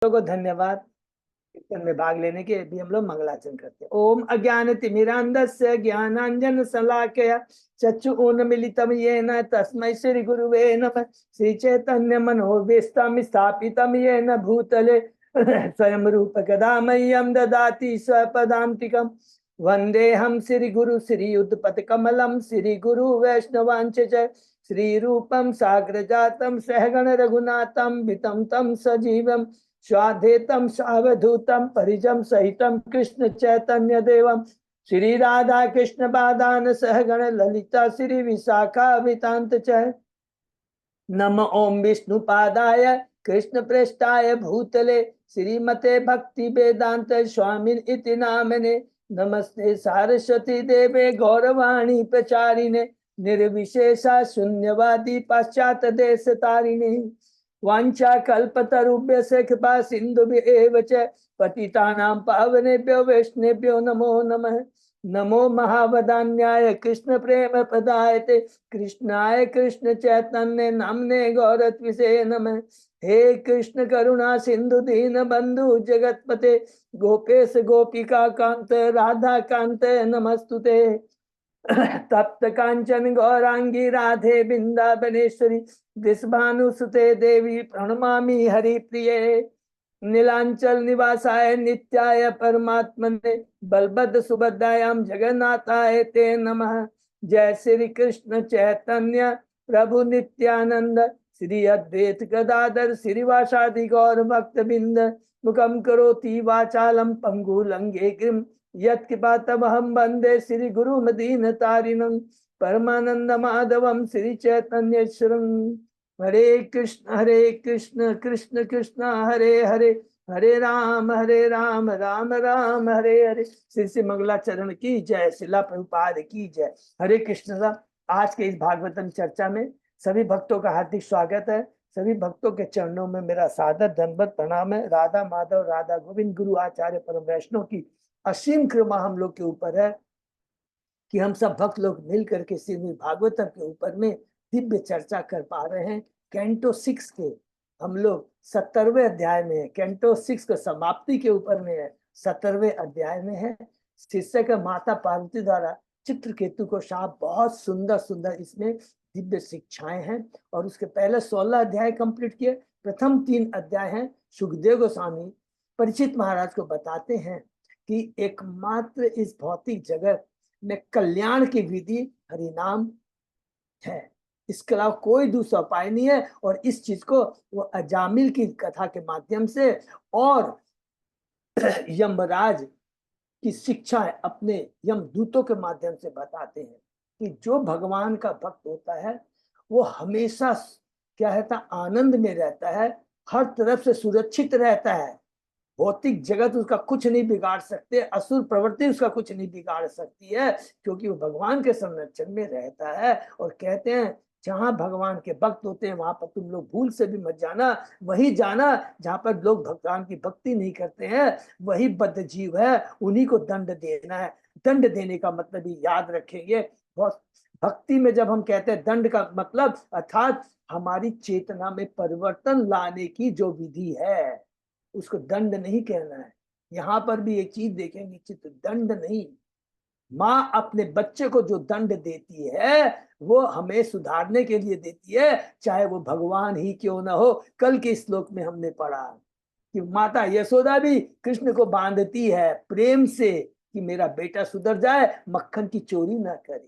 को धन्यवाद में भाग लेने के भी हम लोग मंगलाचरण करते हैं। ओम अज्ञान तिमिरांधस्य ज्ञानांजन शलाकया चक्षुरुन्मीलितं येन तस्मै श्री गुरुवे नमः। श्री चैतन्य मनोभीष्टं स्थापितं येन भूतले स्वयं रूप कदा मह्यं ददाति स्वपदान्तिकम्। वन्देऽहं श्री गुरु श्री युगपत् कमलं श्री गुरु वैष्णवांच च श्री रूपं साग्रजातं सहगण रघुनाथं वितं तं सजीवं स्वाधेतम सावधूतम परिजम सहितम कृष्ण चैतन्य देवम श्री राधा कृष्ण पादान सहगण ललिता श्री विशाखा वितांत च। नम ओम विष्णु पादाय कृष्ण प्रेष्ठाय भूतले श्रीमते भक्ति वेदांत स्वामिन इति नामने। नमस्ते सारस्वती देवे गौरवाणी प्रचारिणे निर्विशेषा शून्यवादी पाश्चात देश तारिणे। वांछा कल्पतरुभ्य से कृपा सिंधु पतितानां पावनेभ्यो वैष्णवेभ्यो नमो नमः। नमो महावदान्याय कृष्ण प्रेम प्रदायते कृष्णाय कृष्ण चैतन्य नामने गौरत्विषे नमः। हे कृष्ण करुणा सिंधु दीन बंधु जगतपते गोपेश गोपिका कांत राधा कांत नमस्तुते। तप्त कांचन गौरांगी राधे बिंदाबनेश्वरी दिशभानुसुते देवी प्रणमामि हरिप्रिये। नीलांचल निवासाय नित्याय परमात्मने बलभद्र सुभद्रायां जगन्नाथाय ते नमः। जय श्री कृष्ण चैतन्य प्रभु नित्यानंद श्री अद्वैत गदाधर श्रीवासादि गौर भक्त बिंद मुखम करोति वाचालम पंगुलंगे गिरिम यत्कृपातमहं वंदे श्री गुरु मदीन तारिणं परमानंद माधवम श्री चैतन्येश्वरं। हरे कृष्ण कृष्ण कृष्ण हरे हरे हरे राम राम राम हरे हरे। श्री श्री मंगलाचरण की जय, शिला प्रभुपाद की जय। हरे कृष्ण साहब, आज के इस भागवतम चर्चा में सभी भक्तों का हार्दिक स्वागत है। सभी भक्तों के चरणों में मेरा सादर दंडवत प्रणाम है। राधा माधव राधा गोविंद गुरु आचार्य परम वैष्णव की असीम कृपा हम लोग के ऊपर है कि हम सब भक्त लोग मिल करके श्रीमद् भागवतम के ऊपर में दिव्य चर्चा कर पा रहे हैं। कैंटो 6 के हम लोग 70वें अध्याय में है। कैंटो 6 का समाप्ति के ऊपर में है, 70वें अध्याय में है। शिष्य का माता पार्वती द्वारा चित्रकेतु को शाप, बहुत सुंदर सुंदर इसमें दिव्य शिक्षाएं हैं। और उसके पहले 16 अध्याय कंप्लीट किए। प्रथम 3 अध्याय हैं। सुखदेव गोस्वामी परीक्षित महाराज को बताते हैं कि एकमात्र इस भौतिक जगत में कल्याण की विधि हरिनाम है, इसके अलावा कोई दूसरा उपाय नहीं है। और इस चीज को वो अजामिल की कथा के माध्यम से और यमराज की शिक्षाएं अपने यमदूतों के माध्यम से बताते हैं कि जो भगवान का भक्त होता है वो हमेशा क्या रहता, आनंद में रहता है, हर तरफ से सुरक्षित रहता है। भौतिक जगत उसका कुछ नहीं बिगाड़ सकते, असुर प्रवृत्ति उसका कुछ नहीं बिगाड़ सकती है, क्योंकि वो भगवान के संरक्षण में रहता है। और कहते हैं जहां भगवान के भक्त होते हैं वहां पर तुम लोग भूल से भी मत जाना, वही जाना जहां पर लोग भगवान की भक्ति नहीं करते हैं, वही बद्ध जीव है, उन्हीं को दंड देना है। दंड देने का मतलब ही याद रखेंगे। बहुत भक्ति में जब हम कहते हैं दंड का मतलब अर्थात हमारी चेतना में परिवर्तन लाने की जो विधि है उसको दंड नहीं कहना है। यहाँ पर भी एक चीज देखेंगे, चित्त दंड नहीं। माँ अपने बच्चे को जो दंड देती है वो हमें सुधारने के लिए देती है, चाहे वो भगवान ही क्यों ना हो। कल के श्लोक में हमने पढ़ा कि माता यशोदा भी कृष्ण को बांधती है प्रेम से कि मेरा बेटा सुधर जाए, मक्खन की चोरी ना करे।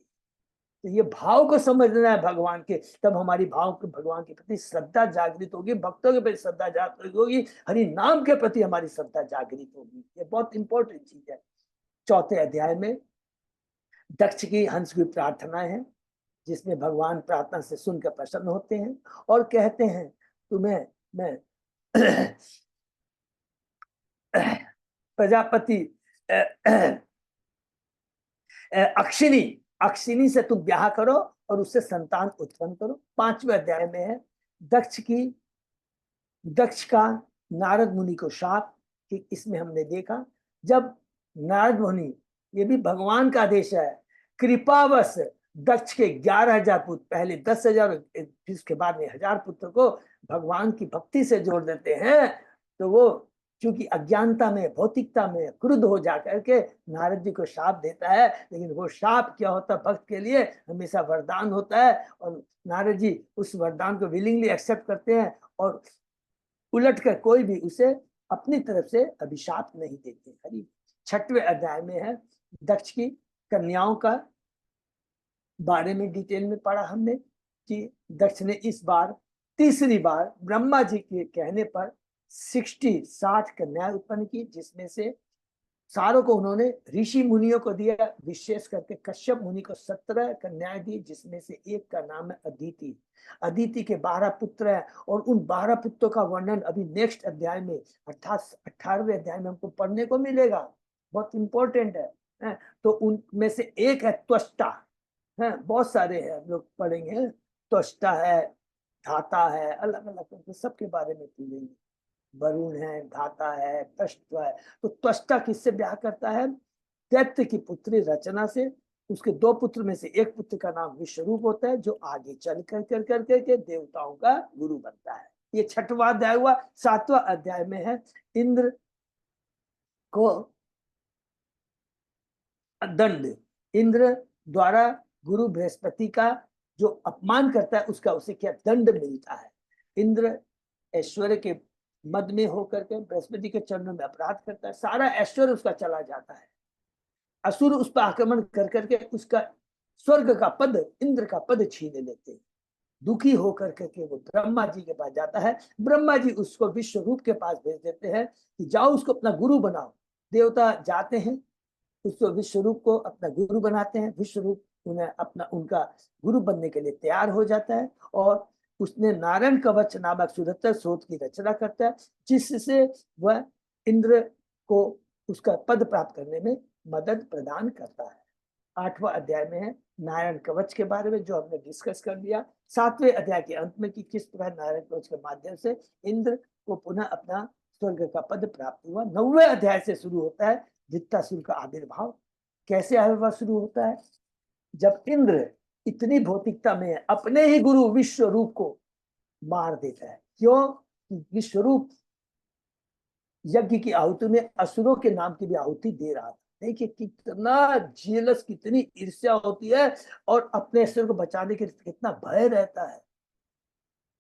तो ये भाव को समझना है भगवान के, तब हमारी भाव को भगवान के प्रति श्रद्धा जागृत होगी, भक्तों के प्रति श्रद्धा जागृत होगी, हरि नाम के प्रति हमारी श्रद्धा जागृत होगी। ये बहुत इंपॉर्टेंट चीज है। 4थे अध्याय में दक्ष की हंस की प्रार्थनाएं हैं, जिसमें भगवान प्रार्थना से सुनकर प्रसन्न होते हैं और कहते हैं तुम्हें मैं प्रजापति अक्षिनी से तुम ब्याह करो और उससे संतान उत्पन्न करो। 5वें अध्याय में है दक्ष का नारद मुनि को शाप, कि इसमें हमने देखा जब नारद मुनि, ये भी भगवान का आदेश है, कृपावश दक्ष के 11,000 पुत्र, पहले 10,000 फिर उसके बाद में 1,000 पुत्र को भगवान की भक्ति से जोड़ देते हैं। तो वो क्योंकि अज्ञानता में, भौतिकता में क्रुद्ध हो जाकर के नारद जी को शाप देता है, लेकिन वो शाप क्या होता है, भक्त के लिए हमेशा वरदान होता है, और नारद जी उस वरदान को विलिंगली एक्सेप्ट करते हैं, और उलट कर कोई भी उसे अपनी तरफ से अभिशाप नहीं देते। हरि 6वें अध्याय में है दक्ष की कन्याओं का बारे में डिटेल में पढ़ा हमने कि दक्ष ने इस बार तीसरी बार ब्रह्मा जी के कहने पर 60 कन्याएं उत्पन्न की, जिसमें से सारों को उन्होंने ऋषि मुनियों को दिया, विशेष करके कश्यप मुनि को 17 कन्याएं दी, जिसमें से एक का नाम है अदिति। अदिति के 12 पुत्र हैं, और उन 12 पुत्रों का वर्णन अभी नेक्स्ट अध्याय में अर्थात 18वें अध्याय में हमको पढ़ने को मिलेगा, बहुत इंपॉर्टेंट है। तो उनमें से एक है त्वष्टा, है बहुत सारे हैं, हम लोग पढ़ेंगे। त्वष्टा है, धाता है, अलग अलग करके सबके बारे में पढ़ेंगे। वरुण है, धाता है, त्वष्ट है। तो त्वष्टा किससे ब्याह करता है? दैत्य की पुत्री रचना से। उसके 2 पुत्र में से एक पुत्र का नाम विश्वरूप होता है, जो आगे चल कर देवताओं का गुरु बनता है। ये 6वां अध्याय हुआ। 7वां अध्याय में है इंद्र को दंड। इंद्र द्वारा गुरु बृहस्पति का जो अपमान करता है, उसका उसे क्या दंड मिलता है। इंद्र ऐश्वर्य के मद में होकर के बृहस्पति के चरणों में अपराध करता है, सारा ऐश्वर्य उसका चला जाता है। असुर उस पर आक्रमण कर करके उसका स्वर्ग का पद, इंद्र का पद छीन लेते हैं। दुखी होकर के वो ब्रह्मा जी के पास जाता है। ब्रह्मा जी उसको विश्वरूप के पास भेज देते हैं कि जाओ उसको अपना गुरु बनाओ। देवता जाते हैं, उसको विश्वरूप को अपना गुरु बनाते हैं। विश्वरूप उन्हें अपना उनका गुरु बनने के लिए तैयार हो जाता है, और उसने नारायण कवच नामक सुरतर स्रोत की रचना करता है, जिससे वह इंद्र को उसका पद प्राप्त करने में मदद प्रदान करता है। 8वां अध्याय में है नारायण कवच के बारे में, जो हमने डिस्कस कर लिया। 7वें अध्याय के अंत में कि किस प्रकार नारायण कवच के माध्यम से इंद्र को पुनः अपना स्वर्ग का पद प्राप्त हुआ। 9वें अध्याय से शुरू होता है वृत्तासुर का आविर्भाव। कैसे आविर्भाव शुरू होता है? जब इंद्र इतनी भौतिकता में है, अपने ही गुरु विश्वरूप को मार देता है। क्यों? विश्वरूप यज्ञ की आहुति में असुरों के नाम की भी आहुति दे रहा था। देखिए कितना जेलस, कितनी ईर्ष्या होती है, और अपने असुर को बचाने के लिए कितना भय रहता है।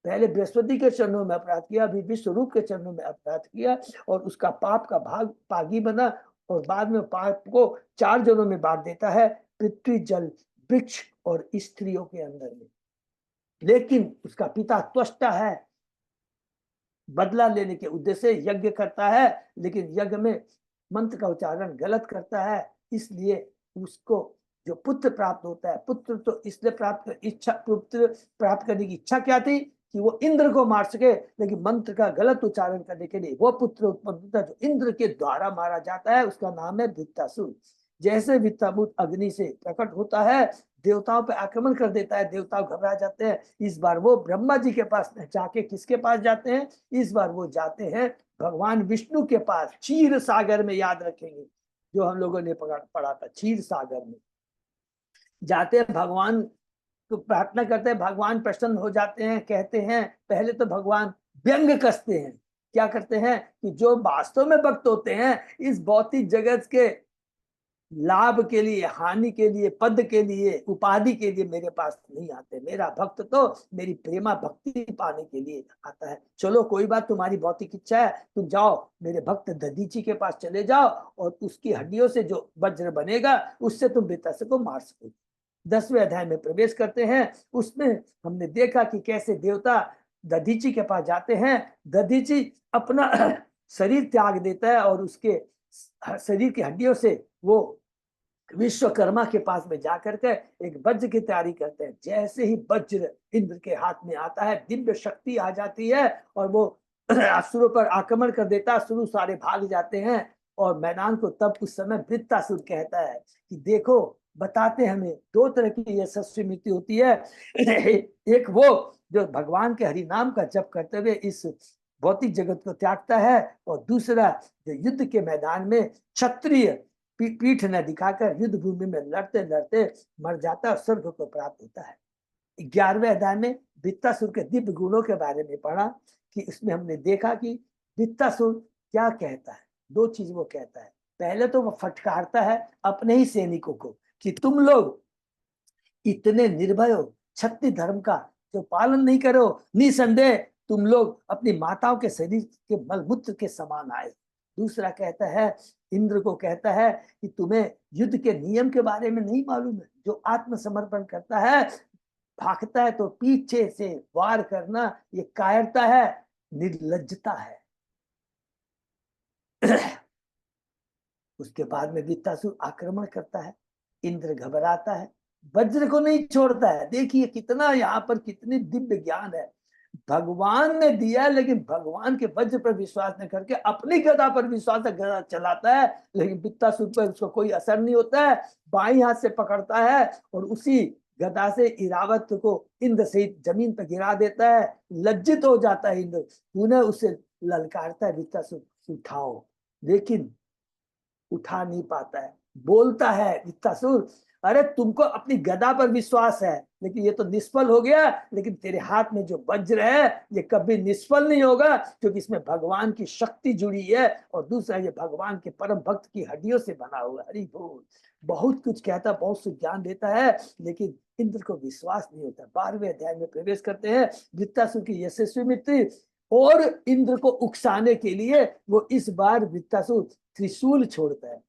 पहले बृहस्पति के चरणों में अपराध किया, अभी विश्वरूप के चरणों में अपराध किया, और उसका पाप का भाग पागी बना, और बाद में पाप को 4 जनों में बांट देता है, पृथ्वी, जल, वृक्ष और स्त्रियों के अंदर में। लेकिन उसका पिता त्वष्टा है, बदला लेने के उद्देश्य से यज्ञ करता है, लेकिन यज्ञ में मंत्र का उच्चारण गलत करता है, इसलिए उसको जो पुत्र प्राप्त होता है, पुत्र तो इसलिए पुत्र प्राप्त करने की इच्छा क्या थी कि वो इंद्र को मार सके, लेकिन मंत्र का गलत उच्चारण करने के लिए वो पुत्र उत्पन्न होता है जो इंद्र के द्वारा मारा जाता है। उसका नाम है वृत्तासुर। जैसे वित्ताभूत अग्नि से प्रकट होता है, देवताओं पर आक्रमण कर देता है, देवता घबरा जाते हैं। इस बार वो ब्रह्मा जी के पास जाके किसके पास जाते हैं? इस बार वो जाते हैं भगवान विष्णु के पास, क्षीर सागर में। याद रखेंगे जो हम लोगों ने पढ़ा था, क्षीर सागर में जाते हैं, भगवान तो प्रार्थना करते हैं, भगवान प्रसन्न हो जाते हैं। कहते हैं, पहले तो भगवान व्यंग कसते हैं। क्या करते हैं कि जो वास्तव में भक्त होते हैं, इस भौतिक जगत के लाभ के लिए, हानि के लिए, पद के लिए, उपाधि के लिए मेरे पास नहीं आते। मेरा भक्त तो मेरी प्रेमा भक्ति पाने के लिए आता है। चलो कोई बात, तुम्हारी भौतिक इच्छा है, तुम जाओ मेरे भक्त दधीची के पास चले जाओ, और उसकी हड्डियों से जो वज्र बनेगा उससे तुम वृत्तासुर को मार सकोगे। 10वें अध्याय में प्रवेश करते हैं। उसमें हमने देखा कि कैसे देवता दधीची के पास जाते हैं। दधीची अपना शरीर त्याग देता है, और उसके शरीर की हड्डियों से वो विश्वकर्मा के पास में जाकर के एक वज्र की तैयारी करते हैं। जैसे ही वज्र इंद्र के हाथ में आता है, दिव्य शक्ति आ जाती है, और वो असुरों पर आक्रमण कर देता है। असुर सारे भाग जाते हैं, और मैदान को तब उस समय वृत्तासुर कहता है कि देखो, बताते हमें 2 तरह की यशस्वी मृत्यु होती है। एक वो जो भगवान के हरि नाम का जप करते हुए इस भौतिक जगत को त्यागता है, और दूसरा जो युद्ध के मैदान में क्षत्रिय पीठ न दिखाकर युद्ध भूमि में लड़ते लड़ते मर जाता है, स्वर्ग को प्राप्त होता है। 11वें अध्याय में वृत्तासुर के दिव्य गुणों के बारे में पढ़ा कि इसमें हमने देखा कि वृत्तासुर क्या कहता है, दो चीज वो कहता है। पहले तो वो फटकारता है अपने ही सैनिकों को कि तुम लोग इतने निर्भय हो, क्षत्रिय धर्म का जो पालन नहीं करो, निसंदेह तुम लोग अपनी माताओं के शरीर के मलमूत्र के समान आए। दूसरा कहता है, इंद्र को कहता है कि तुम्हें युद्ध के नियम के बारे में नहीं मालूम है। जो आत्मसमर्पण करता है, भागता है तो पीछे से वार करना, ये कायरता है, निर्लज्जता है। उसके बाद में वृत्तासुर आक्रमण करता है, इंद्र घबराता है, वज्र को नहीं छोड़ता है। देखिए कितना यहाँ पर कितनी दिव्य ज्ञान है। भगवान ने दिया, लेकिन भगवान के वज्र पर विश्वास न करके अपनी गदा पर विश्वास गदा चलाता है, लेकिन वृत्तासुर पर उसको कोई असर नहीं होता है। बाई हाथ से पकड़ता है और उसी गदा से इरावत को इंद्र सहित जमीन पर गिरा देता है। लज्जित हो जाता है इंद्र, पुनः उसे ललकारता है, वृत्तासुर उठाओ, लेकिन उठा नहीं पाता है। बोलता है वृत्तासुर, अरे तुमको अपनी गदा पर विश्वास है, लेकिन ये तो निष्फल हो गया। लेकिन तेरे हाथ में जो वज्र है ये कभी निष्फल नहीं होगा, क्योंकि इसमें भगवान की शक्ति जुड़ी है, और दूसरा ये भगवान के परम भक्त की हड्डियों से बना हुआ। हरि बोल। बहुत कुछ कहता, बहुत कुछ ज्ञान देता है, लेकिन इंद्र को विश्वास नहीं होता। 12वें अध्याय में प्रवेश करते हैं। वृत्तासुर की यशस्वी मित्र और इंद्र को उकसाने के लिए वो इस बार वृत्तासुर त्रिशूल छोड़ता है।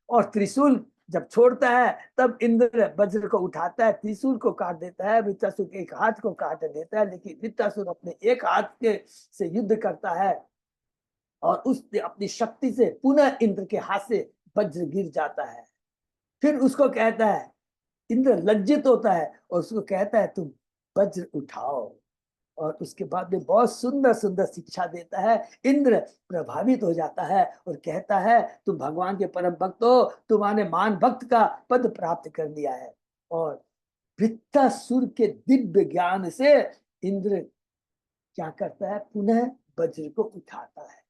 और त्रिशूल जब छोड़ता है तब इंद्र वज्र को उठाता है, त्रिशूल को काट देता है, वृत्तासुर के एक हाथ को काट देता है। लेकिन वृत्तासुर अपने एक हाथ के से युद्ध करता है और उसने अपनी शक्ति से पुनः इंद्र के हाथ से वज्र गिर जाता है। फिर उसको कहता है, इंद्र लज्जित होता है और उसको कहता है तुम वज्र उठाओ, और उसके बाद में बहुत सुंदर सुंदर शिक्षा देता है। इंद्र प्रभावित हो जाता है और कहता है तुम भगवान के परम भक्त हो, तुम्हारे मान भक्त का पद प्राप्त कर लिया है। और वृत्तासुर के दिव्य ज्ञान से इंद्र क्या करता है, पुनः वज्र को उठाता है।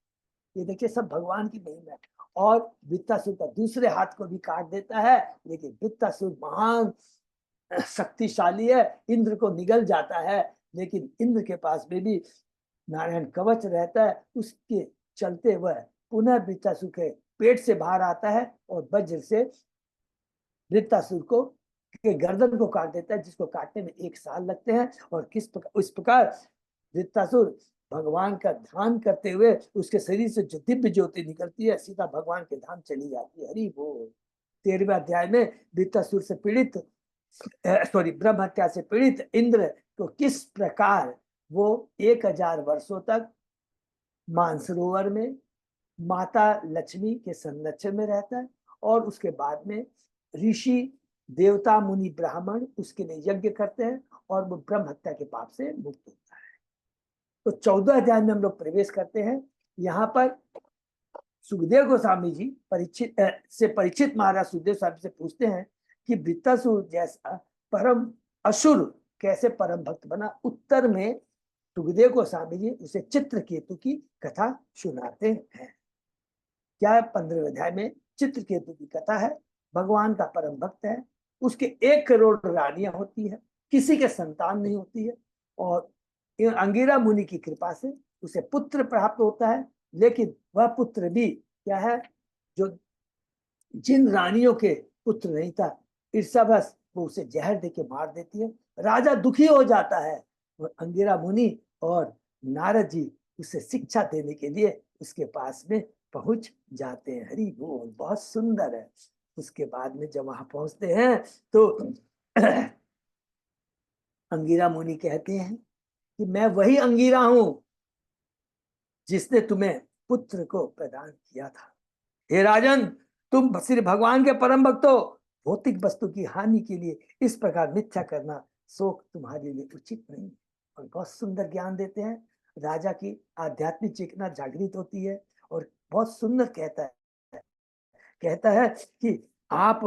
ये देखिए सब भगवान की महिमा है। और वृत्तासुर का दूसरे हाथ को भी काट देता है, लेकिन वृत्तासुर महान शक्तिशाली है, इंद्र को निगल जाता है। लेकिन इंद्र के पास में भी नारायण कवच रहता है, उसके चलते वह पुनः वृत्तासुर के पेट से बाहर आता है और वज्र से वृत्तासुर को के गर्दन को काट देता है, जिसको काटने में 1 साल लगते हैं। और इस प्रकार वृत्तासुर भगवान का ध्यान करते हुए उसके शरीर से जो दिव्य ज्योति निकलती है, सीधा भगवान के धाम चली जाती है। हरि बोल। 13वें अध्याय में वृत्तासुर से पीड़ित ब्रह्म हत्या से पीड़ित इंद्र को किस प्रकार वो 1000 वर्षों तक मानसरोवर में माता लक्ष्मी के संरक्षण में रहता है, और उसके बाद में ऋषि देवता मुनि ब्राह्मण उसके लिए यज्ञ करते हैं और वो ब्रह्म हत्या के पाप से मुक्त होता है। तो 14 अध्याय में हम लोग प्रवेश करते हैं। यहाँ पर सुखदेव गोस्वामी जी परीक्षित महाराज सुखदेव साहब से पूछते हैं कि वृत्तासुर जैसा परम असुर कैसे परम भक्त बना। उत्तर में सुखदेव गोस्वामी जी उसे चित्रकेतु की कथा सुनाते हैं। क्या 15वें अध्याय में चित्रकेतु की कथा है। भगवान का परम भक्त है, उसके 1 करोड़ रानियां होती है, किसी के संतान नहीं होती है, और अंगिरा मुनि की कृपा से उसे पुत्र प्राप्त होता है। लेकिन वह पुत्र भी क्या है, जो जिन रानियों के पुत्र नहीं था, ईर्ष्यावश वो उसे जहर देके मार देती है। राजा दुखी हो जाता है और अंगिरा मुनि और नारद जी उसे शिक्षा देने के लिए उसके पास में पहुंच जाते हैं। हरि बोल। बहुत सुंदर है। उसके बाद में जब वहां पहुंचते हैं तो अंगिरा मुनि कहते हैं कि मैं वही अंगिरा हूं जिसने तुम्हें पुत्र को प्रदान किया था। हे राजन, तुम श्री भगवान के परम भक्त हो, भौतिक वस्तु की हानि के लिए इस प्रकार मिथ्या करना शोक तुम्हारे लिए उचित नहीं। और बहुत सुंदर ज्ञान देते हैं। राजा की आध्यात्मिक चेतना जागृत होती है और बहुत सुंदर कहता है कि आप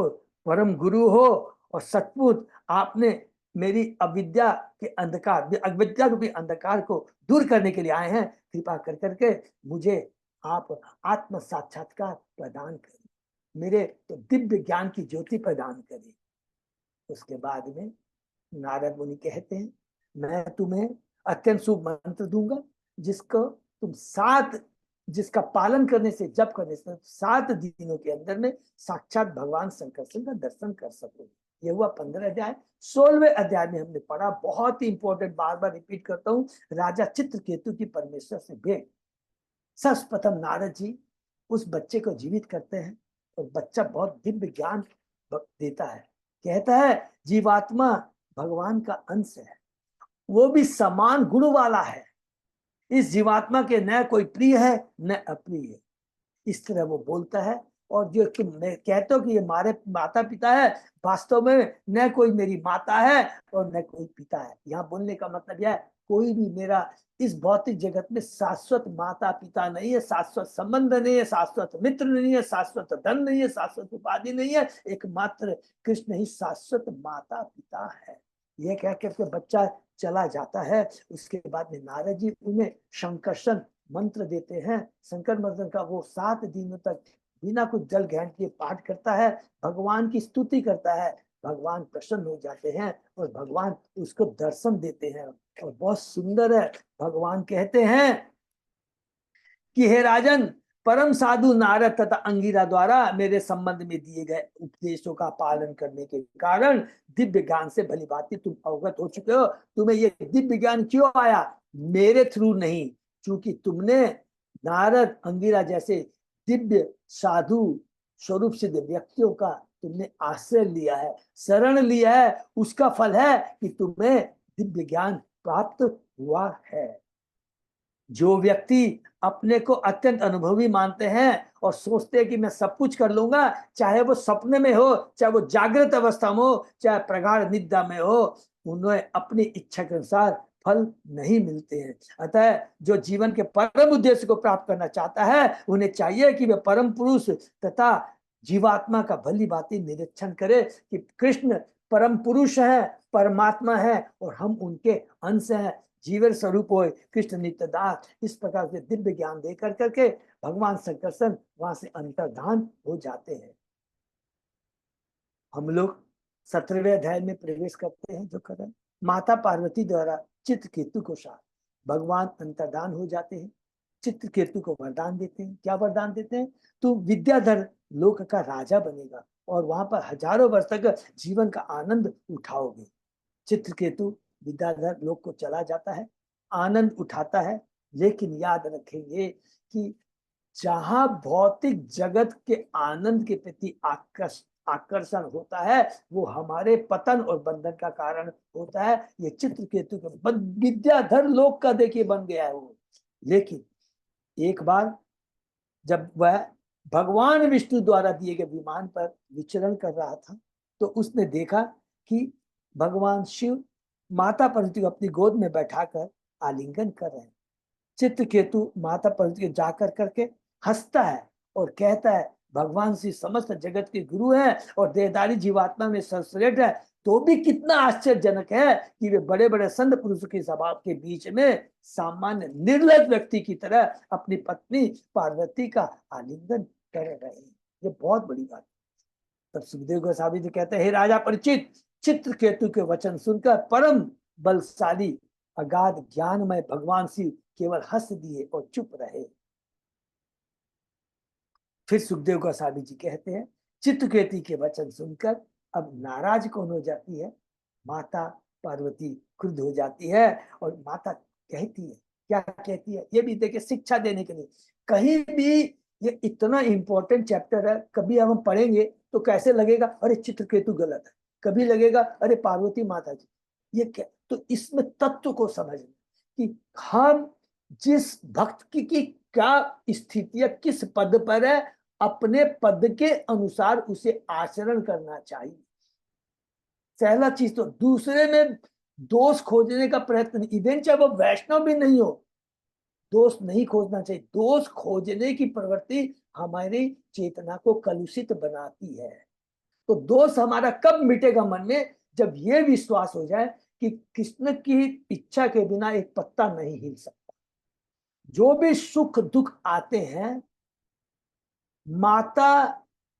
परम गुरु हो और सचमुच आपने मेरी अविद्या के अंधकार, अविद्या रूपी अंधकार को दूर करने के लिए आए हैं। कृपा कर करके मुझे आप आत्म साक्षात्कार प्रदान करें, मेरे तो दिव्य ज्ञान की ज्योति प्रदान करें। उसके बाद में नारद मुनि कहते हैं, मैं तुम्हें अत्यंत शुभ मंत्र दूंगा, जिसको तुम जिसका पालन करने से, जप करने से 7 दिनों के अंदर में साक्षात भगवान शंकर का दर्शन कर सकोगे। ये हुआ 15 अध्याय। 16वें अध्याय में हमने पढ़ा, बहुत ही इंपॉर्टेंट, बार बार रिपीट करता हूं, राजा चित्रकेतु की परमेश्वर से भेंट। सर्वप्रथम नारद जी उस बच्चे को जीवित करते हैं और बच्चा बहुत दिव्य ज्ञान देता है। कहता है जीवात्मा भगवान का अंश है, वो भी समान गुण वाला है, इस जीवात्मा के न कोई प्रिय है न अप्रिय है, इस तरह वो बोलता है। और जो तुम कहते हो कि ये हमारे माता पिता है, वास्तव में न कोई मेरी माता है और न कोई पिता है। यहाँ बोलने का मतलब यह है, कोई भी मेरा इस भौतिक जगत में शाश्वत माता पिता नहीं है, शाश्वत संबंध नहीं है, शाश्वत मित्र नहीं है, शाश्वत धन नहीं है, शाश्वत उपाधि नहीं है, एकमात्र कृष्ण ही शाश्वत माता पिता है। यह कह करके बच्चा चला जाता है। उसके बाद में नारद जी उन्हें शंकर्षण मंत्र देते हैं। शंकर मंत्र का वो 7 दिनों तक बिना कुछ जल ग्रहण किए पाठ करता है, भगवान की स्तुति करता है। भगवान प्रसन्न हो जाते हैं और भगवान उसको दर्शन देते हैं। और बहुत सुंदर है, भगवान कहते हैं कि हे राजन, परम साधु नारद तथा अंगिरा द्वारा मेरे संबंध में दिए गए उपदेशों का पालन करने के कारण दिव्य ज्ञान से भली भांति तुम अवगत हो चुके हो। तुम्हें ये दिव्य ज्ञान क्यों आया? मेरे थ्रू नहीं, क्योंकि तुमने नारद अंगिरा जैसे दिव्य साधु स्वरूप सिद्ध व्यक्तियों का तुमने आश्रय लिया है, शरण लिया है। उसका फल है कि तुम्हें दिव्य ज्ञान प्राप्त हुआ है। जो व्यक्ति अपने को अत्यंत अनुभवी मानते हैं और सोचते हैं कि मैं सब कुछ कर लूंगा, चाहे वो सपने में हो, चाहे वो जागृत अवस्था में हो, चाहे प्रगाढ़ निद्रा में हो, उन्हें अपनी इच्छा के अनुसार फल नहीं मिलते हैं। अतः जो जीवन के परम उद्देश्य को प्राप्त करना चाहता है, उन्हें चाहिए कि वे परम पुरुष तथा जीवात्मा का भली भांति निरीक्षण करे कि कृष्ण परम पुरुष है, परमात्मा है और हम उनके अंश हैं। जीवन स्वरूप हो कृष्ण नित्यदास। इस प्रकार से दिव्य ज्ञान दे करके भगवान शंकर वहां से अंतर्धान हो जाते हैं। हम लोग 17वें अध्याय में प्रवेश करते हैं। जो करें, माता पार्वती द्वारा चित्रकेतु को साथ भगवान अंतर्धान हो जाते हैं। चित्रकेतु को वरदान देते हैं। क्या वरदान देते हैं? तू विद्याधर लोक का राजा बनेगा और वहां पर हजारों वर्ष तक जीवन का आनंद उठाओगे। चित्रकेतु विद्याधर लोक को चला जाता है, आनंद उठाता है। लेकिन याद रखेंगे कि जहां भौतिक जगत के आनंद के प्रति आकर्षण होता है, वो हमारे पतन और बंधन का कारण होता है। ये चित्रकेतु के विद्याधर लोक का देखिए बन गया है वो। लेकिन एक बार जब वह भगवान विष्णु द्वारा दिए गए विमान पर विचरण कर रहा था, तो उसने देखा कि भगवान शिव माता पार्वती को अपनी गोद में बैठाकर आलिंगन कर रहे हैं। चित्रकेतु माता पार्वती को जाकर करके हंसता है और कहता है भगवान श्री समस्त जगत के गुरु हैं और देहधारी जीवात्मा में सर्वश्रेष्ठ है। तो भी कितना आश्चर्यजनक है कि वे बड़े बड़े संत पुरुषों के स्वभाव के बीच में सामान्य निर्लज व्यक्ति की तरह अपनी पत्नी पार्वती का आलिंगन कर रहे हैं। ये बहुत बड़ी बात है। तब सुखदेव गोस्वामी जी कहते हैं, हे राजा परीक्षित, चित्रकेतु के वचन सुनकर परम बलशाली अगाध ज्ञानमय भगवान शिव केवल हंस दिए और चुप रहे। फिर सुखदेव गोस्वामी जी कहते हैं, चित्रकेतु के वचन सुनकर अब नाराज कौन हो जाती है? माता पार्वती क्रुद्ध हो जाती है और माता कहती है, क्या कहती है? ये भी देखिए शिक्षा देने के लिए। कहीं भी ये इतना इंपॉर्टेंट चैप्टर है, कभी हम पढ़ेंगे तो कैसे लगेगा अरे चित्रकेतु गलत है, कभी लगेगा अरे पार्वती माता जी ये क्या। तो इसमें तत्व को समझना कि हम जिस भक्त की क्या स्थिति है, किस पद पर है, अपने पद के अनुसार उसे आचरण करना चाहिए। पहला चीज तो दूसरे में दोष खोजने का प्रयत्न नहीं, इवन चाहे वो वैष्णव भी नहीं हो, दोष नहीं खोजना चाहिए। दोष खोजने की प्रवृत्ति हमारी चेतना को कलुषित बनाती है। तो दोष हमारा कब मिटेगा मन में? जब ये विश्वास हो जाए कि कृष्ण की इच्छा के बिना एक पत्ता नहीं हिल सकता। जो भी सुख दुख आते हैं, माता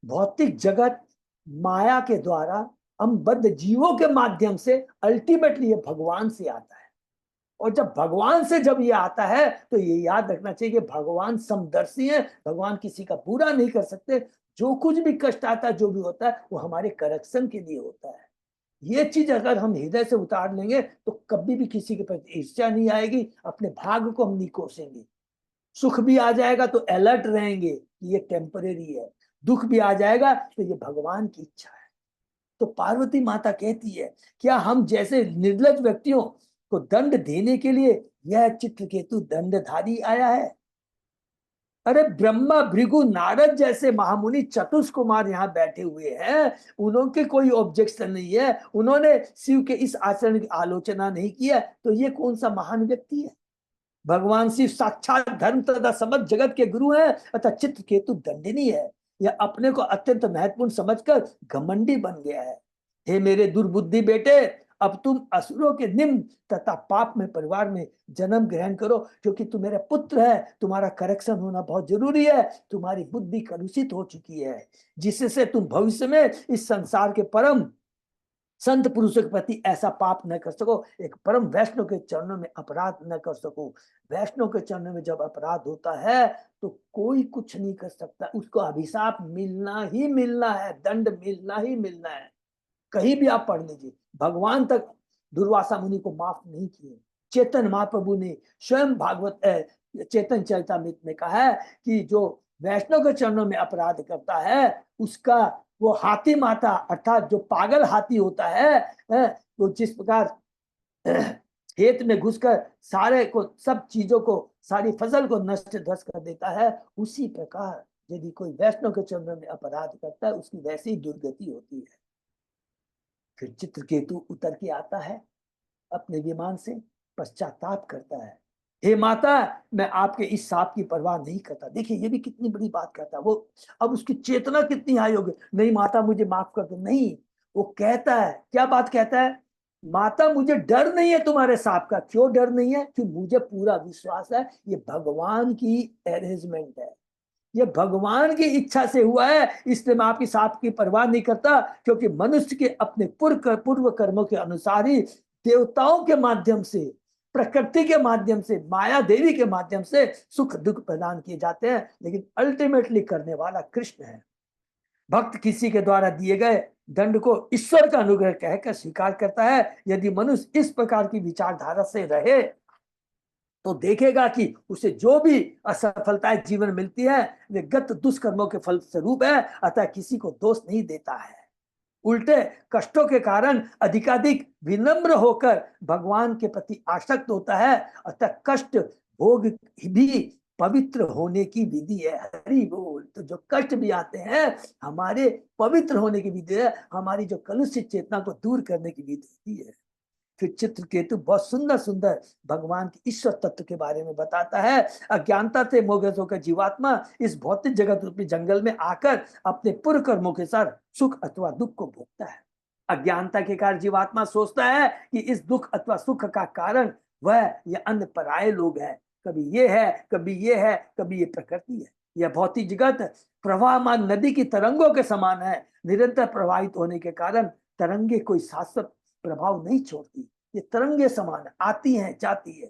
भौतिक जगत माया के द्वारा हम बद्ध जीवों के माध्यम से अल्टीमेटली ये भगवान से आता है। और जब भगवान से जब ये आता है तो ये याद रखना चाहिए कि भगवान समदर्शी है, भगवान किसी का बुरा नहीं कर सकते। जो कुछ भी कष्ट आता है, जो भी होता है, वो हमारे करेक्शन के लिए होता है। ये चीज अगर हम हृदय से उतार लेंगे तो कभी भी किसी के प्रति ईर्ष्या नहीं आएगी, अपने भाग्य को हम नहीं कोसेंगे। सुख भी आ जाएगा तो अलर्ट रहेंगे कि ये टेम्परेरी है, दुख भी आ जाएगा तो ये भगवान की इच्छा है। तो पार्वती माता कहती है, क्या हम जैसे निर्लज व्यक्तियों को दंड देने के लिए यह चित्रकेतु दंडधारी आया है? अरे ब्रह्मा, भृगु, नारद जैसे महामुनि चतुष कुमार यहाँ बैठे हुए हैं, उनके कोई ऑब्जेक्शन नहीं है, उन्होंने शिव के इस आचरण की आलोचना नहीं किया, तो ये कौन सा महान व्यक्ति है? भगवान शिव साक्षात धर्म तथा समझ जगत के गुरु हैं, अतः चित्रकेतु दंडनीय है। यह अपने को अत्यंत महत्वपूर्ण समझकर घमंडी बन गया है। हे मेरे दुर्बुद्धि बेटे, अब तुम असुरों के निम्न तथा पाप में परिवार में जन्म ग्रहण करो, क्योंकि तुम मेरे पुत्र है, तुम्हारा करेक्शन होना बहुत जरूरी है। तुम्हारी बुद्धि कलुषित हो चुकी है, जिससे तुम भविष्य में इस संसार के परम संत पुरुषों के प्रति ऐसा पाप न कर सको, एक परम वैष्णव के चरणों में अपराध न कर सको। वैष्णव के चरणों में जब अपराध होता है तो कोई कुछ नहीं कर सकता, उसको अभिशाप मिलना ही मिलना है, दंड मिलना ही मिलना है। कहीं भी आप पढ़ लीजिए, भगवान तक दुर्वासा मुनि को माफ नहीं किए। चेतन महाप्रभु ने स्वयं भागवत चेतन चरितामृत में कहा है कि जो वैष्णव के चरणों में अपराध करता है उसका वो हाथी माता अर्थात जो पागल हाथी होता है, वो जिस प्रकार खेत में घुसकर सारे को सब चीजों को सारी फसल को नष्ट ध्वस्त कर देता है, उसी प्रकार यदि कोई वैष्णव के चरणों में अपराध करता है उसकी वैसी ही दुर्गति होती है। फिर चित्रकेतु उतर के आता है अपने विमान से, पश्चाताप करता है, हे माता, मैं आपके इस साप की परवाह नहीं करता। देखिए ये भी कितनी बड़ी बात करता है वो। अब उसकी चेतना कितनी हाई होगी, नहीं माता मुझे माफ कर दो, नहीं, वो कहता है, क्या बात कहता है, माता मुझे डर नहीं है तुम्हारे साप का। क्यों डर नहीं है? कि मुझे पूरा विश्वास है ये भगवान की अरेंजमेंट है, ये भगवान की इच्छा से हुआ है, इसलिए मैं आपकी साप की परवाह नहीं करता। क्योंकि मनुष्य के अपने पूर्व कर्मों के अनुसार ही देवताओं के माध्यम से, प्रकृति के माध्यम से, माया देवी के माध्यम से सुख दुख प्रदान किए जाते हैं, लेकिन अल्टीमेटली करने वाला कृष्ण है। भक्त किसी के द्वारा दिए गए दंड को ईश्वर का अनुग्रह कहकर स्वीकार करता है। यदि मनुष्य इस प्रकार की विचारधारा से रहे तो देखेगा कि उसे जो भी असफलताएं जीवन मिलती है वे गत दुष्कर्मों के फल स्वरूप है, अतः किसी को दोष नहीं देता है। उल्टे कष्टों के कारण अधिकाधिक विनम्र होकर भगवान के प्रति आसक्त होता है, अतः कष्ट भोग भी पवित्र होने की विधि है। हरि बोल। तो जो कष्ट भी आते हैं हमारे पवित्र होने की विधि है, हमारी जो कलुषित चेतना को दूर करने की विधि है। फिर चित्रकेतु बहुत सुंदर सुंदर भगवान के ईश्वर तत्व के बारे में बताता है। अज्ञानता से मोहग्रस्त होकर जीवात्मा इस भौतिक जगत रूपी जंगल में आकर अपने पूर्व कर्मों के साथ सुख अथवा दुख को भोगता है। अज्ञानता के कारण जीवात्मा सोचता है कि इस दुख अथवा सुख का कारण वह या अन्य पराये लोग हैं। कभी ये है, कभी ये है, कभी ये प्रकृति है। यह भौतिक जगत प्रवाहमान नदी की तरंगों के समान है, निरंतर प्रवाहित होने के कारण तरंगे कोई शाश्वत प्रभाव नहीं छोड़ती, ये तरंगे समान आती हैं जाती है।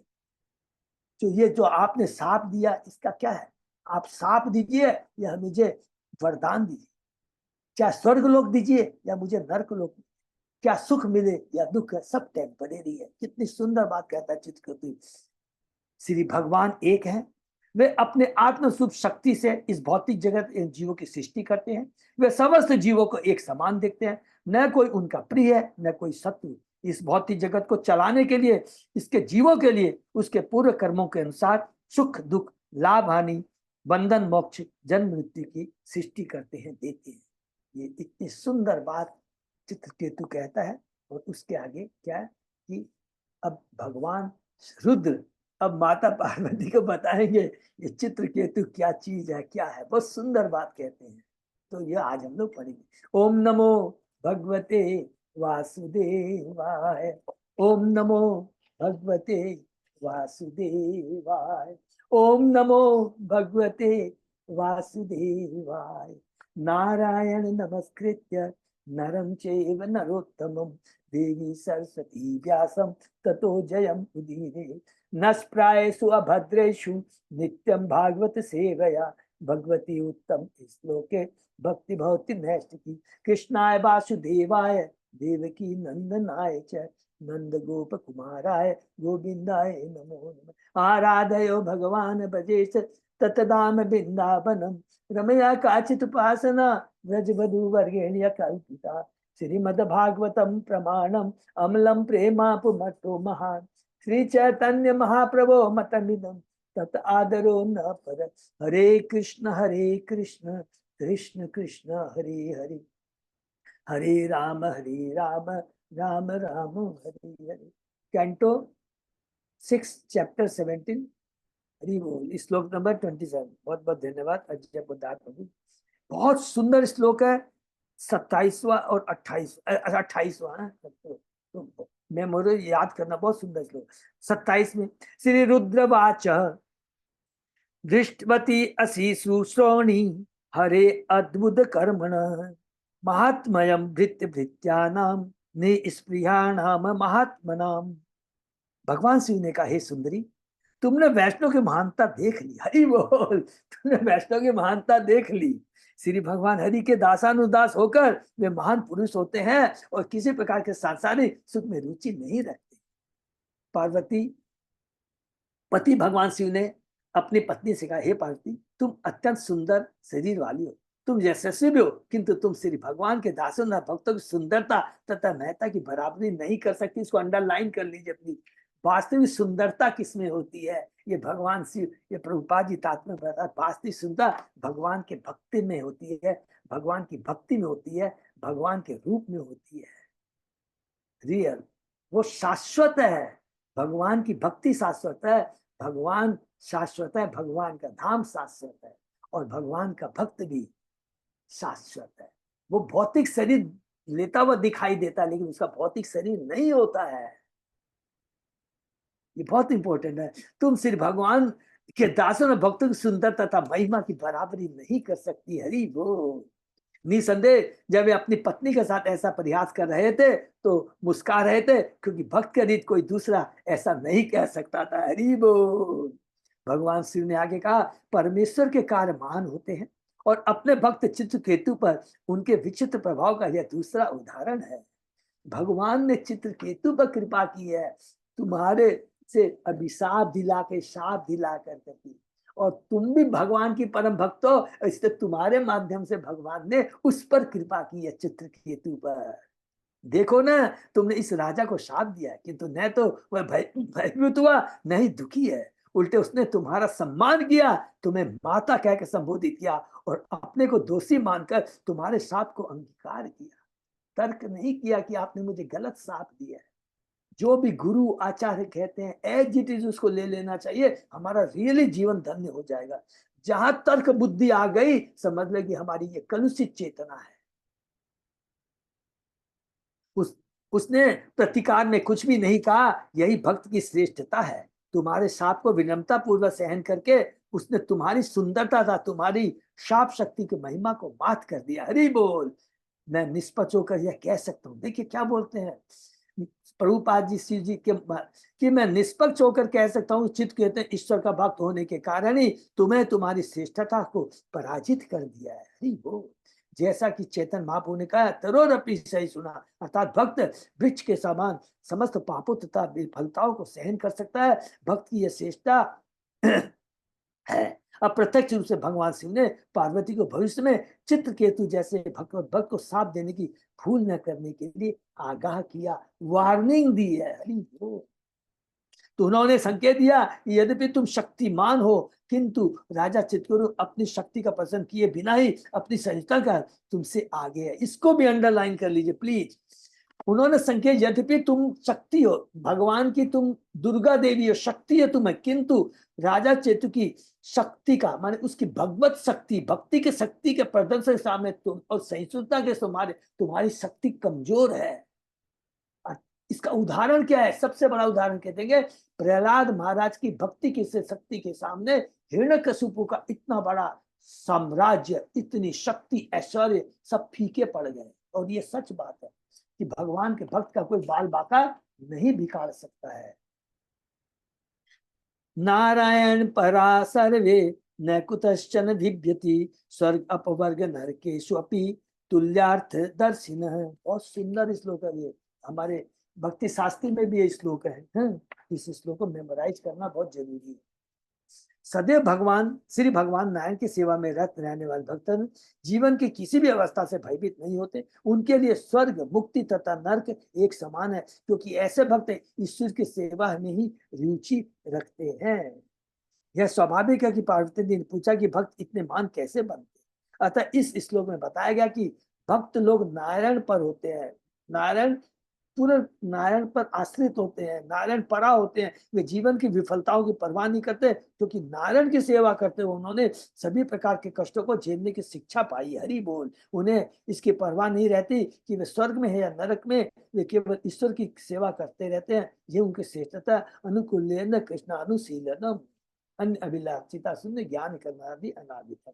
तो ये जो आपने साप दिया इसका क्या है? आप साप दीजिए या मुझे वरदान दीजिए, क्या स्वर्ग लोक दीजिए या मुझे नर्क लोक, क्या सुख मिले या दुख है, सब टेम्परेरी है। कितनी सुंदर बात कहता है चित्रकेतु। श्री भगवान एक है, वे अपने आत्म स्वरूप शक्ति से इस भौतिक जगत इन जीवों की सृष्टि करते हैं। वे समस्त जीवों को एक समान देखते हैं, न कोई उनका प्रिय है न कोई शत्रु। इस भौतिक जगत को चलाने के लिए, इसके जीवों के लिए उसके पूर्व कर्मों के अनुसार सुख दुख, लाभ हानि, बंधन मोक्ष, जन्म मृत्यु की सृष्टि करते हैं, देते हैं। ये इतनी सुंदर बात चित्रकेतु कहता है। और उसके आगे क्या है कि अब भगवान रुद्र अब माता पार्वती को बताएंगे ये चित्रकेतु क्या चीज है, क्या है। बहुत सुंदर बात कहते हैं, तो ये आज हम लोग पढ़ेंगे। ओम नमो भगवते वासुदेवाय, ओम नमो भगवते वासुदेवाय, ओम नमो भगवते वासुदेवाय। नारायण नमस्कृत्य नरं चैव नरोत्तमं देवी सरस्वती व्यासं ततो जयम् उदीरे। नस्प्रायेषु अभद्रेषु नित्यं भागवत सेवया, भगवती उत्तम श्लोके भक्ति भवति नैष्ठिकी। कृष्णाय वासुदेवाय देवकी नंदनाय च नंद गोप कुमाराय गोविंदाय नमो नमः। आराधयो भगवान भजेश ततदाम बिंदावनम, रमया काचित उपासना व्रजवधू वर्गेण्य कल्पिता। श्रीमद्भागवतम प्रमाणम अमलम प्रेमापुमतो महान, श्री चैतन्य महाप्रभो मतमिदम तत आदरो न पर। हरे कृष्ण कृष्ण कृष्ण हरे हरे, हरे राम राम राम हरे हरे। Canto 6 chapter 17। हरि बोल। श्लोक नंबर 27। बहुत बहुत धन्यवाद अजय बुद्धार प्रभु। बहुत सुंदर श्लोक है, 27वां और 28वां। तो मेमोरी याद करना बहुत सुंदर श्लोक। 27 में श्री रुद्रवाच दृष्टवती असि सुश्रोणी हरे अद्भुत कर्मण, महात्मयम भृत्य भृत्यानाम निस्पृहाणाम महात्मनाम। भगवान शिव ने कहा, हे सुंदरी, तुमने वैष्णव की महानता देख ली। हरि बोल। तुमने वैष्णव की महानता देख ली। श्री भगवान हरि के दासानुदास होकर वे महान पुरुष होते हैं और किसी प्रकार के सांसारिक सुख में रुचि नहीं रखते। पार्वती, पति भगवान शिव ने अपनी पत्नी से कहा, हे पार्वती, तुम अत्यंत सुंदर शरीर वाली हो, तुम यशस्वी भी हो, किंतु तुम श्री भगवान के दासों न भक्तों की सुंदरता तथा महत्ता की बराबरी नहीं कर सकती। इसको अंडरलाइन कर लीजिए अपनी। वास्तविक सुंदरता किसमें होती है? ये भगवान शिव, ये प्रभुपाद जी तात्पर्य बता, वास्तविक सुंदरता भगवान के भक्ति में होती है, भगवान की भक्ति में होती है, भगवान के रूप में होती है। रियल, वो शाश्वत है। भगवान की भक्ति शाश्वत है, भगवान शाश्वत है, भगवान का धाम शाश्वत है, और भगवान का भक्त भी शाश्वत है। वो भौतिक शरीर लेता हुआ दिखाई देता है, लेकिन उसका भौतिक शरीर नहीं होता है। ये बहुत इंपॉर्टेंट है। तुम श्री भगवान के दासों और भक्तों की सुंदरता तथा महिमा की बराबरी नहीं कर सकती। हरि बोल। निसंदेह जब वे अपनी पत्नी के साथ ऐसा प्रयास कर रहे थे तो मुस्कुरा रहे थे, क्योंकि भक्त का रीत कोई दूसरा ऐसा नहीं कह सकता था। हरि बोल। भगवान शिव ने आगे कहा, परमेश्वर के कार्य महान होते हैं और अपने भक्त चित्रकेतु पर उनके विचित्र प्रभाव का यह दूसरा उदाहरण है। भगवान ने चित्रकेतु पर कृपा की है, तुम्हारे से अभिशाप दिला के शाप दिला करके की, और तुम भी भगवान की परम भक्त हो, इसलिए तुम्हारे माध्यम से भगवान ने उस पर कृपा की है, चित्रकेतु पर। देखो ना, तुमने इस राजा को शाप दिया है, किंतु न तो वह भयभीत हुआ, न ही दुखी है। उल्टे उसने तुम्हारा सम्मान किया, तुम्हें माता कहकर संबोधित किया और अपने को दोषी मानकर तुम्हारे शाप को अंगीकार किया। तर्क नहीं किया कि आपने मुझे गलत शाप दिया है। जो भी गुरु आचार्य कहते हैं एज इट इज उसको ले लेना चाहिए, हमारा रियली जीवन धन्य हो जाएगा। जहां तर्क बुद्धि आ गई, समझ ले कि हमारी ये कलुषित चेतना है। उसने प्रतिकार में कुछ भी नहीं कहा, यही भक्त की श्रेष्ठता है। तुम्हारे शाप को विनम्रता पूर्वक सहन करके उसने तुम्हारी सुंदरता था, तुम्हारी शाप शक्ति की महिमा को मात कर दिया। हरि बोल। मैं निष्पक्ष होकर यह कह सकता हूँ, देखिए क्या बोलते हैं प्रभुपाद जी शिव जी के, कि मैं निष्पक्ष होकर कह सकता हूँ, चित्त कहते हैं ईश्वर का भक्त होने के कारण ही तुम्हें तुम्हारी श्रेष्ठता को पराजित कर दिया है। हरि बोल। जैसा कि चेतन महाप्रभु ने कहा, तरोरपि सही सुना, अर्थात भक्त वृक्ष के समान समस्त पापों तथा विफलताओं को सहन कर सकता है। भक्त की यह श्रेष्ठता है। अब प्रत्यक्ष रूप से भगवान शिव ने पार्वती को भविष्य में चित्रकेतु जैसे भगवत भक्त को साथ देने की भूल न करने के लिए आगाह किया, वार्निंग दी है। तो उन्होंने संकेत दिया, यद्यपि तुम शक्तिमान हो, किंतु राजा चित्रकेतु अपनी शक्ति का प्रदर्शन किए बिना ही अपनी सहिष्णुता का तुमसे आगे है। इसको भी अंडरलाइन कर लीजिए प्लीज। उन्होंने संकेत, यद्यपि तुम शक्ति हो, भगवान की तुम दुर्गा देवी हो, शक्ति है तुम्हें, किंतु राजा चेतु की शक्ति का माने उसकी भगवत शक्ति, भक्ति के शक्ति के प्रदर्शन के सामने तुम और सहिष्णुता के तुम्हारी शक्ति कमजोर है। इसका उदाहरण क्या है? सबसे बड़ा उदाहरण कहते हैं प्रहलाद महाराज की भक्ति की शक्ति के सामने हिरण्यकशिपु का इतना बड़ा साम्राज्य, इतनी शक्ति, ऐश्वर्य सब फीके पड़ गए। और ये सच बात है। कि भगवान के भक्त का कोई बाल बाका नहीं बिगाड़ सकता है। नारायण परा सर्वे न कुतश्चन भिद्यति स्वर्ग अपवर्ग नरकेषु अपि तुल्यार्थ दर्शिन। बहुत सुंदर श्लोक है ये, हमारे भक्ति शास्त्री में भी ये श्लोक है। इस श्लोक को मेमोराइज करना बहुत जरूरी है। सदैव भगवान श्री भगवान नारायण की सेवा में रत रहने वाले भक्त जीवन की किसी भी अवस्था से भयभीत नहीं होते। उनके लिए स्वर्ग, मुक्ति तथा नरक एक समान है, क्योंकि ऐसे भक्त ईश्वर की सेवा में ही रुचि रखते हैं। यह स्वाभाविक है कि पार्वती ने पूछा कि भक्त इतने महान कैसे बनते। अतः इस श्लोक में बताया गया कि भक्त लोग नारायण पर होते हैं, नारायण पूरे नारायण पर आश्रित होते हैं, नारायण परा होते हैं। वे जीवन की विफलताओं की परवाह नहीं करते, क्योंकि नारायण की सेवा करते हुए उन्होंने सभी प्रकार के कष्टों को झेलने की शिक्षा पाई। हरि बोल। उन्हें इसकी परवाह नहीं रहती कि वे स्वर्ग में है या नरक में, वे केवल ईश्वर की सेवा करते रहते हैं। ये उनकी श्रेष्ठता। अनुकूल्येन कृष्ण अनुशीलनम अन्य अभिलाषिता शून्य ज्ञान करनादि अनादितम।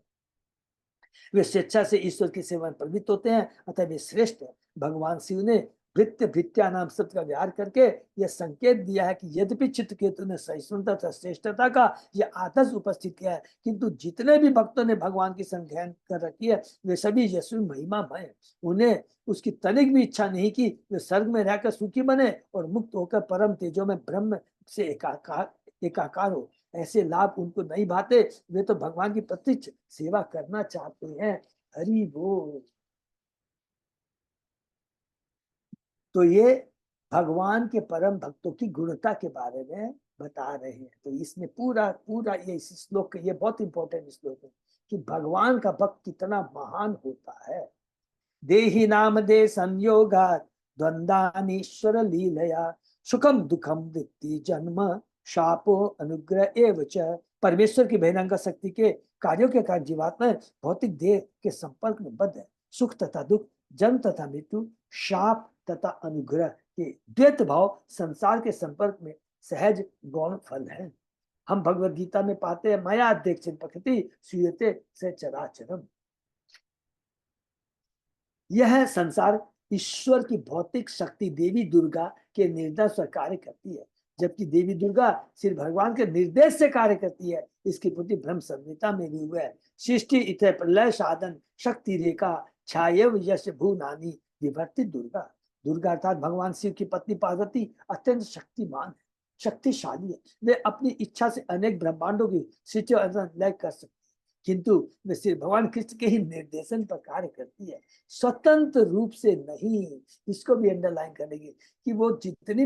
वे स्वेच्छा से ईश्वर की सेवा में प्रवृत्त होते हैं, अतः वे श्रेष्ठ है। भगवान शिव ने भृत्य भृत्या नाम शब्द का व्यवहार करके यह संकेत दिया है कि यद्यपि चित्रकेतु ने सहिष्णुता तथा श्रेष्ठता का यह आदर्श उपस्थित किया है, किंतु जितने भी भक्तों ने भगवान की संज्ञा कर रखी है वे सभी यशु महिमामय। उन्हें उसकी तनिक भी इच्छा नहीं कि वे स्वर्ग में रहकर सुखी बने और मुक्त होकर परम तेजो में ब्रह्म से एकाकार हो। ऐसे लाभ उनको नहीं भाते। वे तो भगवान की प्रत्यक्ष सेवा करना चाहते हैं। हरि बोल। तो ये भगवान के परम भक्तों की गुणता के बारे में बता रहे हैं। तो इसमें पूरा पूरा ये इस श्लोक, ये बहुत इंपॉर्टेंट श्लोक है कि भगवान का भक्त कितना महान होता है। देहि नाम दे संयोगात द्वंद्वानीश्वर लीलया सुखम दुखम वृत्ति जन्म शापो अनुग्रह एवच। परमेश्वर की बहिरंग शक्ति के कार्यों के कारण जीवात्मा भौतिक देह के संपर्क में बद्ध है। सुख तथा दुख, जन्म तथा मृत्यु, शाप तथा अनुग्रह के द्वैत भाव संसार के संपर्क में सहज गौण फल है। हम भगवत गीता में पाते हैं माया अध्यक्ष प्रकृति सूयते से चराचरम। यह संसार ईश्वर की भौतिक शक्ति देवी दुर्गा के निर्देश से कार्य करती है, जबकि देवी दुर्गा श्री भगवान के निर्देश से कार्य करती है। इसकी पूर्ति ब्रह्म संहिता में भी हुआ है। सृष्टि इतने प्रलय साधन शक्ति रेखा छायव यश भू नानी विभर्ति दुर्गा। दुर्गा अर्थात भगवान शिव की पत्नी पार्वती अत्यंत शक्तिमान है, शक्तिशाली है। वे अपनी इच्छा से अनेक ब्रह्मांडों की सृष्टि लय कर सकती है, किंतु वे श्री भगवान कृष्ण के ही निर्देशन पर कार्य करती है, स्वतंत्र रूप से नहीं। इसको भी अंडरलाइन करेंगे कि वो जितने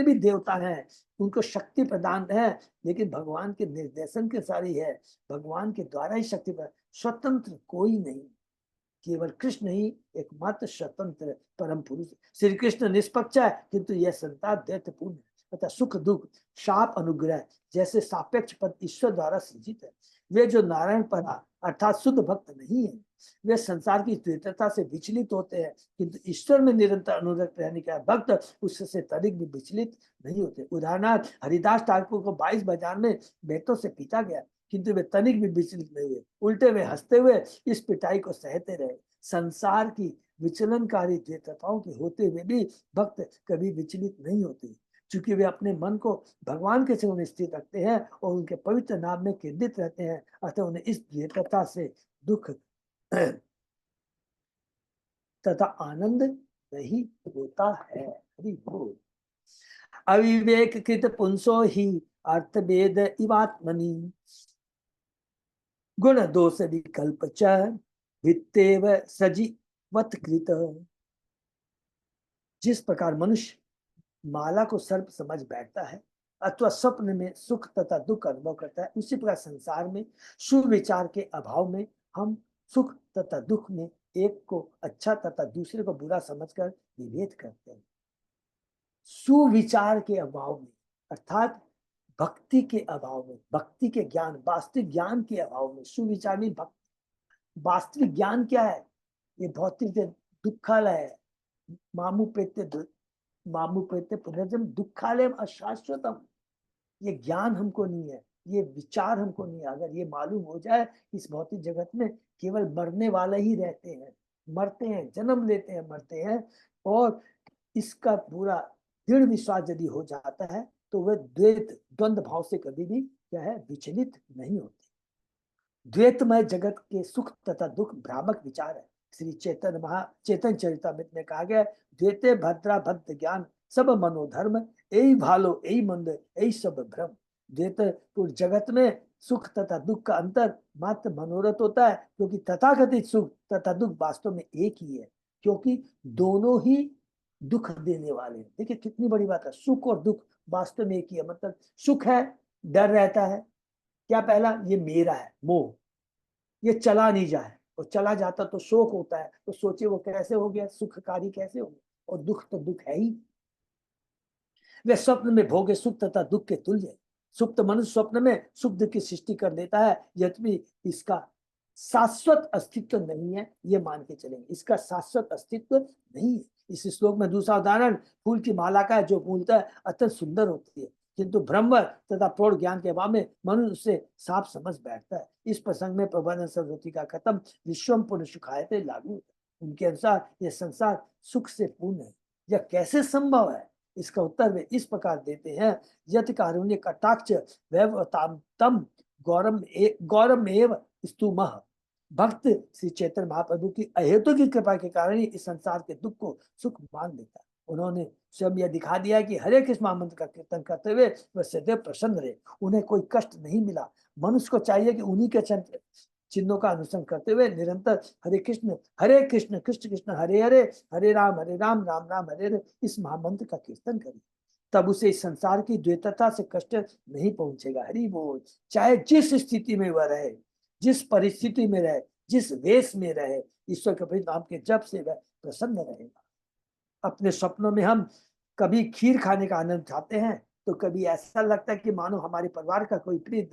भी देवता हैं उनको शक्ति प्रदान है, लेकिन भगवान के निर्देशन के सारी है, भगवान के द्वारा ही शक्ति प्रदान। स्वतंत्र कोई नहीं, केवल कृष्ण ही एकमात्र स्वतंत्र परम पुरुष। श्री कृष्ण निष्पक्ष है, किंतु यह संसार दैत्यपूर्ण है। अतः सुख दुख शाप अनुग्रह जैसे सापेक्ष पद ईश्वर द्वारा सृजित है। वे जो नारायण परा अर्थात शुद्ध भक्त नहीं है, वे संसार की द्वैतता से विचलित होते हैं, किंतु ईश्वर में निरंतर अनुरक्त रहने के भक्त उससे तनिक भी विचलित नहीं होते। उदाहरणार्थ हरिदास ठाकुर को 22 बाजार में बेटों से पीटा गया, किंतु वे तनिक भी विचलित नहीं हुए, उल्टे वे हंसते हुए इस पिटाई को सहते रहे। संसार की विचलनकारी द्वैतताओं के होते हुए भी भक्त कभी विचलित नहीं होते, क्योंकि वे अपने मन को भगवान के संग स्थित रखते हैं और उनके पवित्र नाम में केंद्रित रहते हैं। अतः उन्हें इस द्वैतता से दुख तथा आनंद नहीं होता है। हरि बोल। अविवेक कृत पुंसो ही अर्थभेद इवात्मनि गुण दोष विकल्प च भित्तेव सजीवत कृत। जिस प्रकार मनुष्य माला को सर्प समझ बैठता है अथवा स्वप्न में सुख तथा दुख अनुभव करता है, उसी प्रकार संसार में सुविचार के अभाव में हम सुख तथा दुख में एक को अच्छा तथा दूसरे को बुरा समझकर विभेद करते हैं। सुविचार के अभाव में अर्थात भक्ति के अभाव में, भक्ति के ज्ञान वास्तविक ज्ञान के अभाव में, सुविचार नहीं भक्ति। वास्तविक ज्ञान क्या है? ये भौतिक दुखालय है, मामू प्रेत्य पुनर्जन्म दुखालय अशाश्वतम। ये ज्ञान हमको नहीं है, ये विचार हमको नहीं है। अगर ये मालूम हो जाए इस भौतिक जगत में केवल मरने वाले ही रहते हैं, मरते हैं, जन्म लेते हैं, मरते हैं, और इसका पूरा दृढ़ विश्वास यदि हो जाता है तो वह द्वैत द्वंद्व भाव से कभी भी क्या है विचलित नहीं होते। द्वैतमय जगत के सुख तथा दुख भ्रामक विचार है। श्री चेतन चरितामृत में कहा गया, द्वैते भद्रा भद्र ज्ञान सब मनोधर्म, यही भालो यही मंद यही सब भ्रम। द्वैतपूर्ण जगत में सुख तथा दुख का अंतर मात्र मनोरथ होता है, क्योंकि तथाकथित सुख तथा दुख वास्तव में एक ही है, क्योंकि दोनों ही दुख देने वाले हैं। देखिए कितनी बड़ी बात है, सुख और दुख वास्तव में एक ही है। मतलब सुख है, डर रहता है, क्या पहला, ये मेरा है, मोह, ये चला नहीं जाए, और चला जाता तो शोक होता है, तो सोचिए वो कैसे हो गया, सुखकारी कैसे हो गया। और दुख तो दुख है ही। वे स्वप्न में भोगे सुख तथा दुख के तुल्य। सुप्त मनुष्य स्वप्न में सुख दुख की सृष्टि कर देता है, यद्यपि इसका शाश्वत अस्तित्व नहीं है, ये मान के चलेंगे, इसका शाश्वत अस्तित्व नहीं है। इस श्लोक में दूसरा उदाहरण फूल की माला का है, जो मूलतः अत्यंत सुंदर होती है, किंतु ब्रह्म तथा प्रौढ़ ज्ञान के अभाव में मनुष्य उसे साफ समझ बैठता है। इस प्रसंग में प्रबंधन सरस्वती का खत्म विश्वम पूर्ण सुखायते लागू होता है। उनके अनुसार यह संसार सुख से पूर्ण है। यह कैसे संभव है? इसका उत्तर वे इस प्रकार देते हैं, यत कारुण्य कटाक्ष तम गौरम एव स्तुमः। भक्त श्री चैतन्य महाप्रभु की अहेतु की कृपा के कारण ही इस संसार के दुख को सुख मान लेता है। उन्होंने स्वयं यह दिखा दिया कि हरे कृष्ण महामंत्र का कीर्तन करते हुए वह सदैव प्रसन्न रहे, उन्हें कोई कष्ट नहीं मिला। मनुष्य को चाहिए कि उन्हीं के चिन्हों का अनुसरण करते हुए निरंतर हरे कृष्ण कृष्ण कृष्ण हरे हरे, हरे राम राम राम हरे हरे, इस महामंत्र का कीर्तन करें। तब उसे इस संसार की द्वैतता से कष्ट नहीं पहुंचेगा। हरि बोल। चाहे जिस स्थिति में वह रहे, जिस परिस्थिति में रहे, जिस वेश में रहे, ईश्वर के प्रति नाम के जप से वह प्रसन्न रहेगा। अपने सपनों में हम कभी खीर खाने का आनंद उठाते हैं, तो कभी ऐसा लगता है कि मानो हमारे परिवार का कोई प्रिय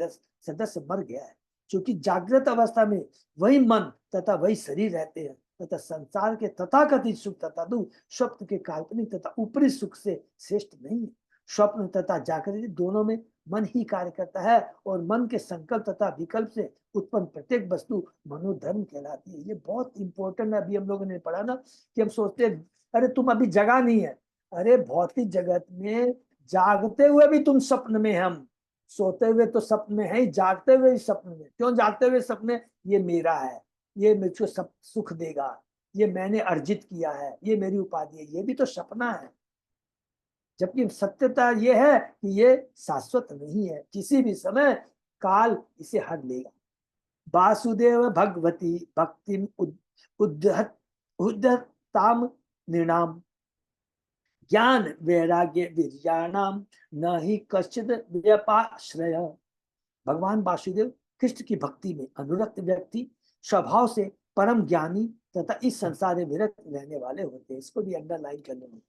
सदस्य मर गया है। क्योंकि जागृत अवस्था में वही मन तथा वही शरीर रहते हैं, तथा संसार के तथाकथित सुख तथा दुख स्वप्न के काल्पनिक तथा ऊपरी सुख से श्रेष्ठ नहीं है। स्वप्न तथा जागृति दोनों में मन ही कार्य करता है, और मन के संकल्प तथा विकल्प से उत्पन्न प्रत्येक वस्तु मनोधर्म कहलाती है। ये बहुत इंपॉर्टेंट है। अभी हम लोगों ने पढ़ा ना कि हम सोचते हैं अरे तुम अभी जगा नहीं है। अरे भौतिक जगत में जागते हुए भी तुम स्वप्न में, हम सोते हुए तो स्वप्न में है ही, जागते हुए स्वप्न में। क्यों जागते हुए स्वप्न? ये मेरा है, ये मुझको सब सुख देगा, ये मैंने अर्जित किया है, ये मेरी उपाधि है, ये भी तो सपना है। जबकि सत्यता ये है कि ये शाश्वत नहीं है, किसी भी समय काल इसे हर लेगा। वासुदेव भगवती भक्ति उद्धताम निर्णाम, ज्ञान वैराग्य वीर्याणाम न ही कश्चित व्यपाश्रय। भगवान वासुदेव कृष्ण की भक्ति में अनुरक्त व्यक्ति स्वभाव से परम ज्ञानी तथा इस संसार में विरक्त रहने वाले होते हैं। इसको भी अंडरलाइन करने में,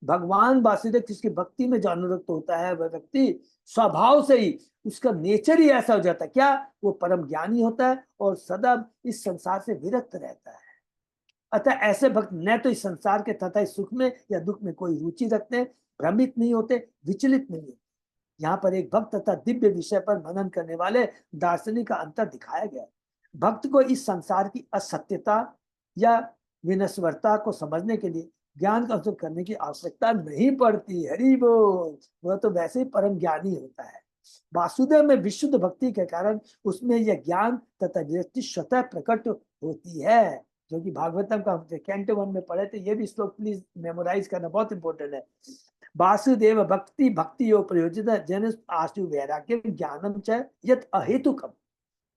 भगवान वासुदेव कृष्ण की भक्ति में जो अनुरक्त होता है वह व्यक्ति स्वभाव से ही, उसका नेचर ही ऐसा हो जाता है, क्या वो परम ज्ञानी होता है और सदा इस संसार से विरक्त रहता है। अतः ऐसे भक्त न तो इस संसार के तथा इस सुख में या दुख में कोई रुचि रखते हैं, भ्रमित नहीं होते, विचलित नहीं होते। यहाँ पर एक भक्त तथा दिव्य विषय पर मनन करने वाले दार्शनिक का अंतर दिखाया गया है। भक्त को इस संसार की असत्यता या विनश्वरता को समझने के लिए ज्ञान का अवसर करने की आवश्यकता नहीं पड़ती। हरि बोल। वह तो वैसे ही परम ज्ञानी होता है। वासुदेव में विशुद्ध भक्ति के कारण उसमें यह ज्ञान तथा विरक्ति स्वतः प्रकट होती है, जो कि भागवतम का कैंटो 1 में पढ़े थे। ये भी श्लोक प्लीज मेमोराइज करना, बहुत इंपॉर्टेंट है। वासुदेव भक्ति भक्ति योग प्रयोजित जन आशु वैराग्य ज्ञानम च यत अहेतुकम।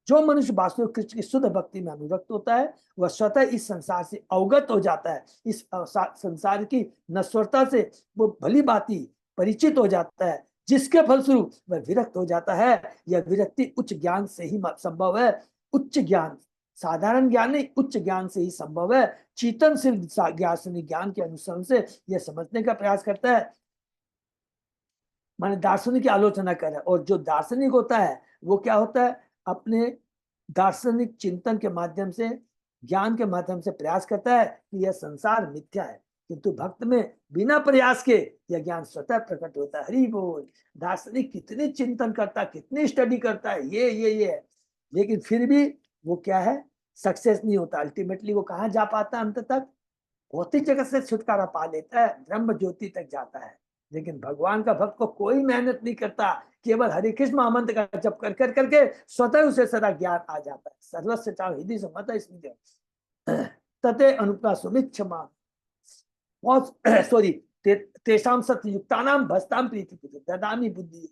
जो मनुष्य वासुदेव कृष्ण की शुद्ध भक्ति में अनुरक्त होता है, वह स्वतः इस संसार से अवगत हो जाता है, इस संसार की नश्वरता से वो भली भांति परिचित हो जाता है, जिसके फलस्वरूप वह विरक्त हो जाता है। यह विरक्ति उच्च ज्ञान से ही संभव है। उच्च ज्ञान, साधारण ज्ञान नहीं, उच्च ज्ञान से ही संभव है। चेतनशील ज्ञान के अनुसरण से यह समझने का प्रयास करता है, माने दार्शनिक की आलोचना कर रहा है। और जो दार्शनिक होता है वो क्या होता है, अपने दार्शनिक चिंतन के माध्यम से, ज्ञान के माध्यम से प्रयास करता है कि यह संसार मिथ्या है, किंतु भक्त में बिना प्रयास के यह ज्ञान स्वतः प्रकट होता है। हरि बोल। दार्शनिक कितनी चिंतन करता है, कितनी स्टडी करता है, ये लेकिन फिर भी वो क्या है, सक्सेस नहीं होता। अल्टीमेटली वो कहाँ जा पाता अंत तक? भौतिक जगत से छुटकारा पा लेता है, ब्रह्म ज्योति तक जाता है। लेकिन भगवान का भक्त को कोई मेहनत नहीं करता, केवल हरे कृष्ण महामंत्र का जप कर कर करके स्वतः उसे सदा ज्ञान आ जाता है। सर्वस्व चाहो हृदय से मत इसलिए तते अनुप्रा सुमिच्छमा सॉरी तेषाम सत्ययुक्तानाम भस्ताम प्रीति ददामी बुद्धि।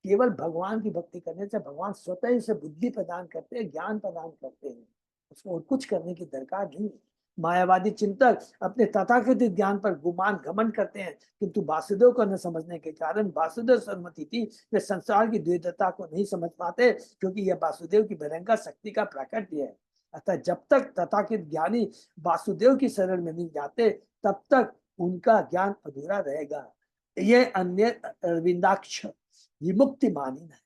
केवल भगवान की भक्ति करने से भगवान स्वतः ही उसे बुद्धि प्रदान करते हैं, ज्ञान प्रदान करते हैं, उसको और कुछ करने की दरकार नहीं। मायावादी चिंतक अपने तथाकथित ज्ञान पर गुमान घमंड करते हैं, किंतु वासुदेव को न समझने के कारण वासुदेव सर्वमति थी, वे संसार की द्वैतता को नहीं समझ पाते, क्योंकि यह वासुदेव की भयंकर शक्ति का प्राकट्य है। अतः जब तक तथाकथित ज्ञानी वासुदेव की शरण में नहीं जाते, तब तक उनका ज्ञान अधूरा रहेगा। ये अन्य अरविंदाक्ष विमुक्ति मानी है।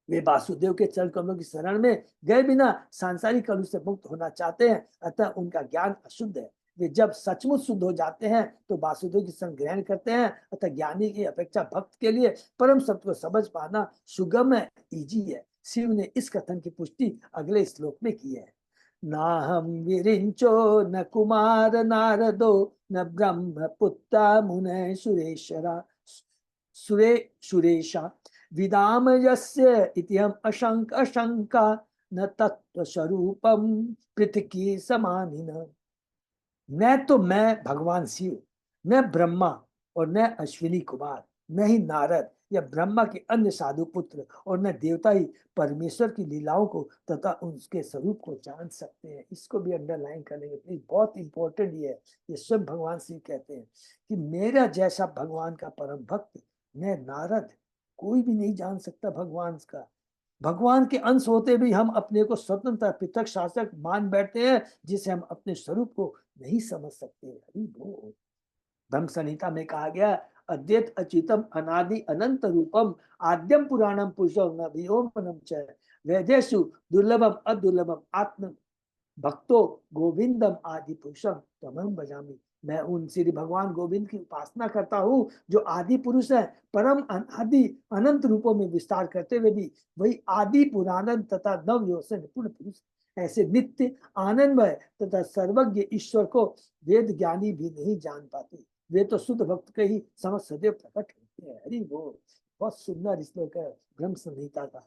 वे वासुदेव के चरण कमलों की शरण में गए बिना सांसारिक कलुष से मुक्त होना चाहते हैं, अतः उनका ज्ञान अशुद्ध है। वे जब सचमुच शुद्ध हो जाते हैं तो वासुदेव की शरण ग्रहण करते हैं। अतः ज्ञानी की अपेक्षा भक्त के लिए परम सत्य को समझ पाना सुगम है, इजी है। शिव ने इस कथन की पुष्टि अगले श्लोक में की है। ना हम विरिंचो न कुमार नारदो न ब्रह्म पुत्र मुने सुरेशरा सुरेशा विदाम यस्य इति हम अशंका न तत्व स्वरूपम पृथ्वी समानिन। न तो मैं भगवान शिव, न ब्रह्मा और न अश्विनी कुमार, न ही नारद या ब्रह्मा के अन्य साधु पुत्र और न देवता ही परमेश्वर की लीलाओं को तथा उसके स्वरूप को जान सकते हैं। इसको भी अंडरलाइन करेंगे प्लीज, बहुत इंपॉर्टेंट ये स्वयं भगवान शिव कहते हैं कि मेरा जैसा भगवान का परम भक्त न नारद, कोई भी नहीं जान सकता भगवान का। भगवान के अंश होते भी हम अपने को स्वतंत्र पृथक शासक मान बैठते हैं, जिसे हम अपने स्वरूप को नहीं समझ सकते। ब्रह्म संहिता में कहा गया, अद्वैत अचितम अनादि अनंत रूपम आद्यम पुराणम पुरुषम नव्योमनम च वेदेषु दुर्लभम अदुर्लभम आत्म भक्तो गोविंदम आदि पुरुषम तमहम भजामि। मैं उन श्री भगवान गोविंद की उपासना करता हूँ जो आदि पुरुष है, परम अनादि अनंत रूपों में विस्तार करते हुए भी वही आदि पुराण तथा नवयोग से निपुण पुरुष। ऐसे नित्य आनंदमय तथा सर्वज्ञ ईश्वर को वेद ज्ञानी भी नहीं जान पाते, वे तो शुद्ध भक्त के ही समझ सदैव प्रकट होते हैं। हरि बोल। बहुत सुंदर श्लोक है ब्रह्म संहिता का।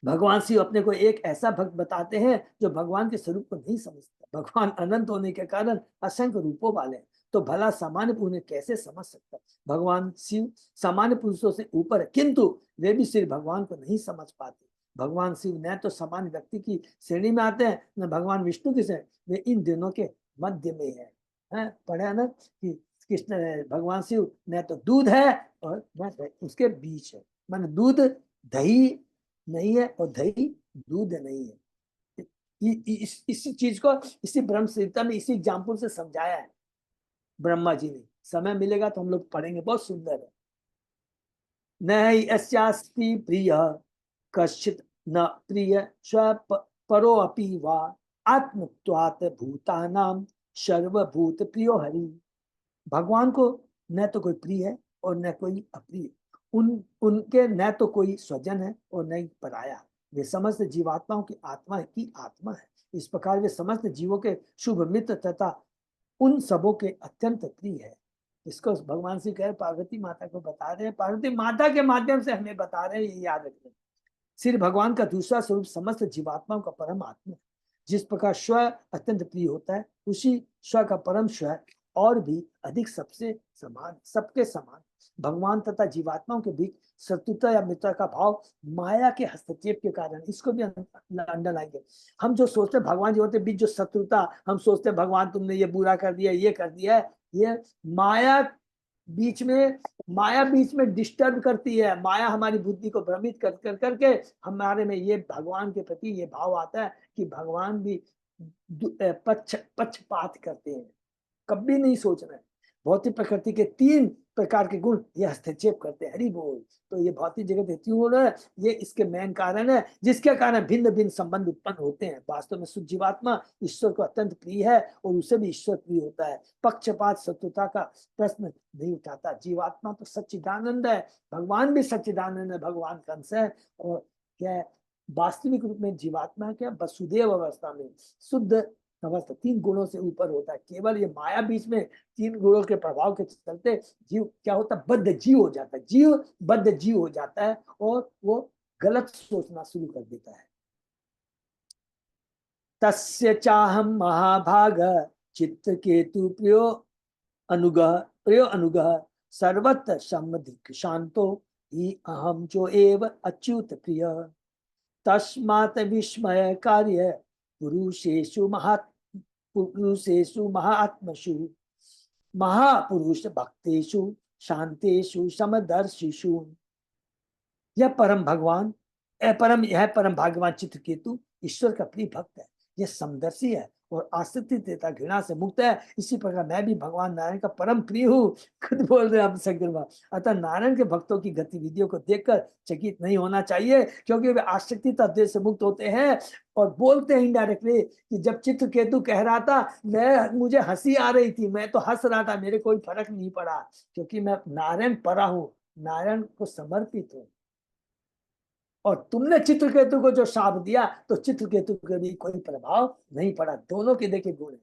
भगवान शिव अपने को एक ऐसा भक्त बताते हैं जो भगवान के स्वरूप को नहीं समझता। भगवान अनंत होने के कारण असंख्य रूपों वाले, तो भला सामान्य पुरुष कैसे समझ सकता। भगवान शिव सामान्य पुरुषों से ऊपर है, किंतु वे भी श्री भगवान को नहीं समझ पाते। भगवान शिव न तो सामान्य व्यक्ति की श्रेणी में आते हैं, न भगवान विष्णु की श्रेणी, वे इन दोनों के मध्य में है। पढ़े ना कि कृष्ण भगवान शिव न तो दूध है और न उसके बीच है, मान दूध दही नहीं है और दही दूध नहीं है। इसी चीज को इसी ब्रह्म संहिता में इसी एग्जाम्पल से समझाया है ब्रह्मा जी ने। समय मिलेगा तो हम लोग पढ़ेंगे, बहुत सुंदर है। न अस्यास्ति प्रिय कश्चित न प्रिय स्व परो अपि वा आत्मत्वात् भूतानाम सर्वभूत प्रियो हरि। भगवान को न तो कोई प्रिय है और न कोई अप्रिय, उनके न तो कोई स्वजन है और न ही पराया। वे समस्त जीवात्माओं की आत्मा है। इस प्रकार वे समस्त जीवों के शुभ मित्र तथा उन सबों के अत्यंत प्रिय है। इसको भगवान श्री कह पार्वती माता को बता रहे हैं, पार्वती माता के माध्यम से हमें बता रहे हैं, ये याद रखना। श्री भगवान का दूसरा स्वरूप समस्त जीवात्माओं का परम आत्मा है। जिस प्रकार स्व अत्यंत प्रिय होता है, उसी स्व का परम स्व और भी अधिक सबसे समान, सबके समान। भगवान तथा जीवात्माओं के बीच शत्रुता या मित्रता का भाव माया के हस्तक्षेप के कारण, इसको भी अंडरलाइन। हम जो सोचते हैं भगवान जी होते बीच जो शत्रुता, हम सोचते हैं भगवान तुमने ये बुरा कर दिया, ये कर दिया है, ये माया बीच में डिस्टर्ब करती है। माया हमारी बुद्धि को भ्रमित कर करके हमारे में ये भगवान के प्रति ये भाव आता है कि भगवान भी पक्षपात करते हैं। कभी नहीं सोचना है। भौतिक प्रकृति के 3 प्रकार के गुण ये हस्तक्षेप करते हैं। हरि बोल। तो ये भौतिक जगत क्यों है, ये इसके मेन कारण है, जिसके कारण भिन्न भिन्न संबंध उत्पन्न होते हैं। वास्तव में शुद्ध जीवात्मा ईश्वर को अत्यंत प्रिय है और उसे भी ईश्वर प्रिय होता है। पक्षपात शत्रुता का प्रश्न नहीं उठाता। जीवात्मा तो सच्चिदानंद है, भगवान भी सच्चिदानंद है, भगवान का अंश है। और क्या वास्तविक रूप में जीवात्मा क्या वसुदेव अवस्था में शुद्ध समस्त 3 गुणों से ऊपर होता है। केवल ये माया बीच में 3 गुणों के प्रभाव के चलते जीव क्या होता है, बद्ध जीव हो जाता है, जीव बद्ध जीव हो जाता है और वो गलत सोचना शुरू कर देता है। तस्य चाहम महाभाग चित्त केतु प्रियो अनुगः सर्वत्र सम्मधिक शांतो ही अहम जो एव अच्युत प्रिय तस्मात् विस्मय कार्य पुरुषेषु महात्मसु महापुरुष भक्तेषु शांतेषु समदर्शिषु। यह परम भगवान यह परम भाग्यवान चित्रकेतु ईश्वर का प्रिय भक्त है, यह समदर्शी है और आसक्ति तथा घृणा से मुक्त है। इसी प्रकार मैं भी भगवान नारायण का परम प्रिय हूँ। खुद बोल रहे हैं शंकर बाबा। अतः नारायण के भक्तों की गतिविधियों को देखकर चकित नहीं होना चाहिए, क्योंकि वे आसक्ति तत्व से मुक्त होते हैं। और बोलते हैं इनडायरेक्टली कि जब चित्रकेतु कह रहा था, मुझे हंसी आ रही थी, मैं तो हंस रहा था, मेरे कोई फर्क नहीं पड़ा, क्योंकि मैं नारायण परा हूँ, नारायण को समर्पित हूँ। और तुमने चित्रकेतु को जो शाप दिया तो चित्रकेतु के भी कोई प्रभाव नहीं पड़ा। दोनों के देखे गुण।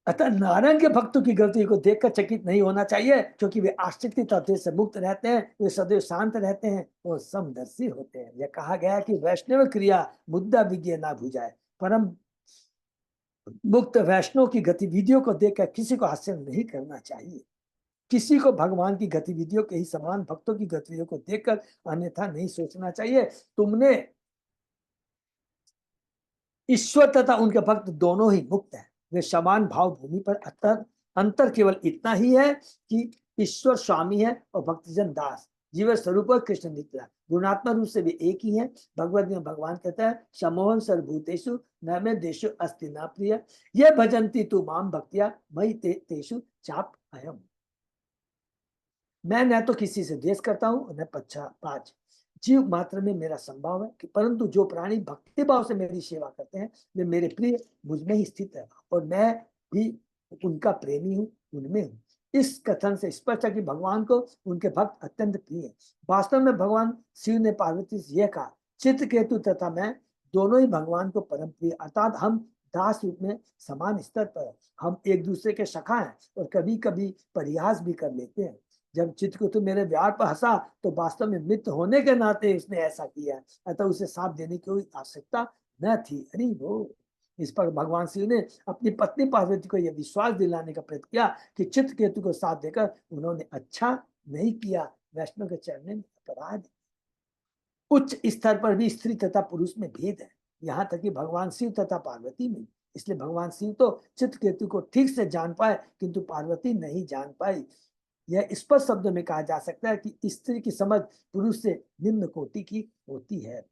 अतः नारायण के भक्तों की गलती को देखकर चकित नहीं होना चाहिए, क्योंकि वे आसक्ति तत्व से मुक्त रहते हैं, वे सदैव शांत रहते हैं और समदर्शी होते हैं। यह कहा गया कि वैष्णव क्रिया मुद्दा विज्ञ ना भूजाए। परम मुक्त वैष्णव की गतिविधियों को देखकर किसी को हास्य नहीं करना चाहिए। किसी को भगवान की गतिविधियों के ही समान भक्तों की गतिविधियों को देखकर अन्यथा नहीं सोचना चाहिए। तुमने ईश्वर तथा उनके भक्त दोनों ही मुक्त हैं, वे समान भाव भूमि पर अंतर केवल इतना ही है कि ईश्वर स्वामी है और भक्तजन दास। जीव स्वरूप और कृष्ण निकला, गुणात्मक रूप से वे एक ही हैं। भगवद में भगवान कहता है, समोहन सर्वभूतेषु न में देशु अस्ति न प्रिय ये भजंती तू माम भक्तिया मई तेषु चाप अयम। मैं न तो किसी से द्वेष करता हूं न पक्षपात, जीव मात्र में मेरा संभाव है कि परंतु जो प्राणी भक्ति भाव से मेरी सेवा करते हैं वे मेरे प्रिय मुझ में ही स्थित है और मैं भी उनका प्रेमी हूँ, उनमें हूँ। इस कथन से स्पष्ट है कि भगवान को उनके भक्त अत्यंत प्रिय है। वास्तव में भगवान शिव ने पार्वती से यह कहा, चित्रकेतु तथा मैं दोनों ही भगवान को परम प्रिय, अर्थात हम दास रूप में समान स्तर पर, हम एक दूसरे के सखा हैं और कभी कभी परिहास भी कर लेते हैं। जब चित्रकेतु मेरे व्यवहार पर हंसा तो वास्तव में मित्र होने के नाते उसने ऐसा किया, अतः उसे साथ देने की कोई आवश्यकता न थी। अरे वो इस पर भगवान शिव ने अपनी पत्नी पार्वती को यह विश्वास दिलाने का प्रयत्न किया कि चित्रकेतु को साथ देकर उन्होंने अच्छा नहीं किया। वैष्णव के चरण में अपराध। उच्च स्तर पर भी स्त्री तथा पुरुष में भेद है, यहाँ तक कि भगवान शिव तथा पार्वती में। इसलिए भगवान शिव तो चित्रकेतु को ठीक से जान पाए किंतु पार्वती नहीं जान पाई। यह स्पष्ट शब्द में कहा जा सकता है कि स्त्री की समझ पुरुष से निम्न कोटि की होती है।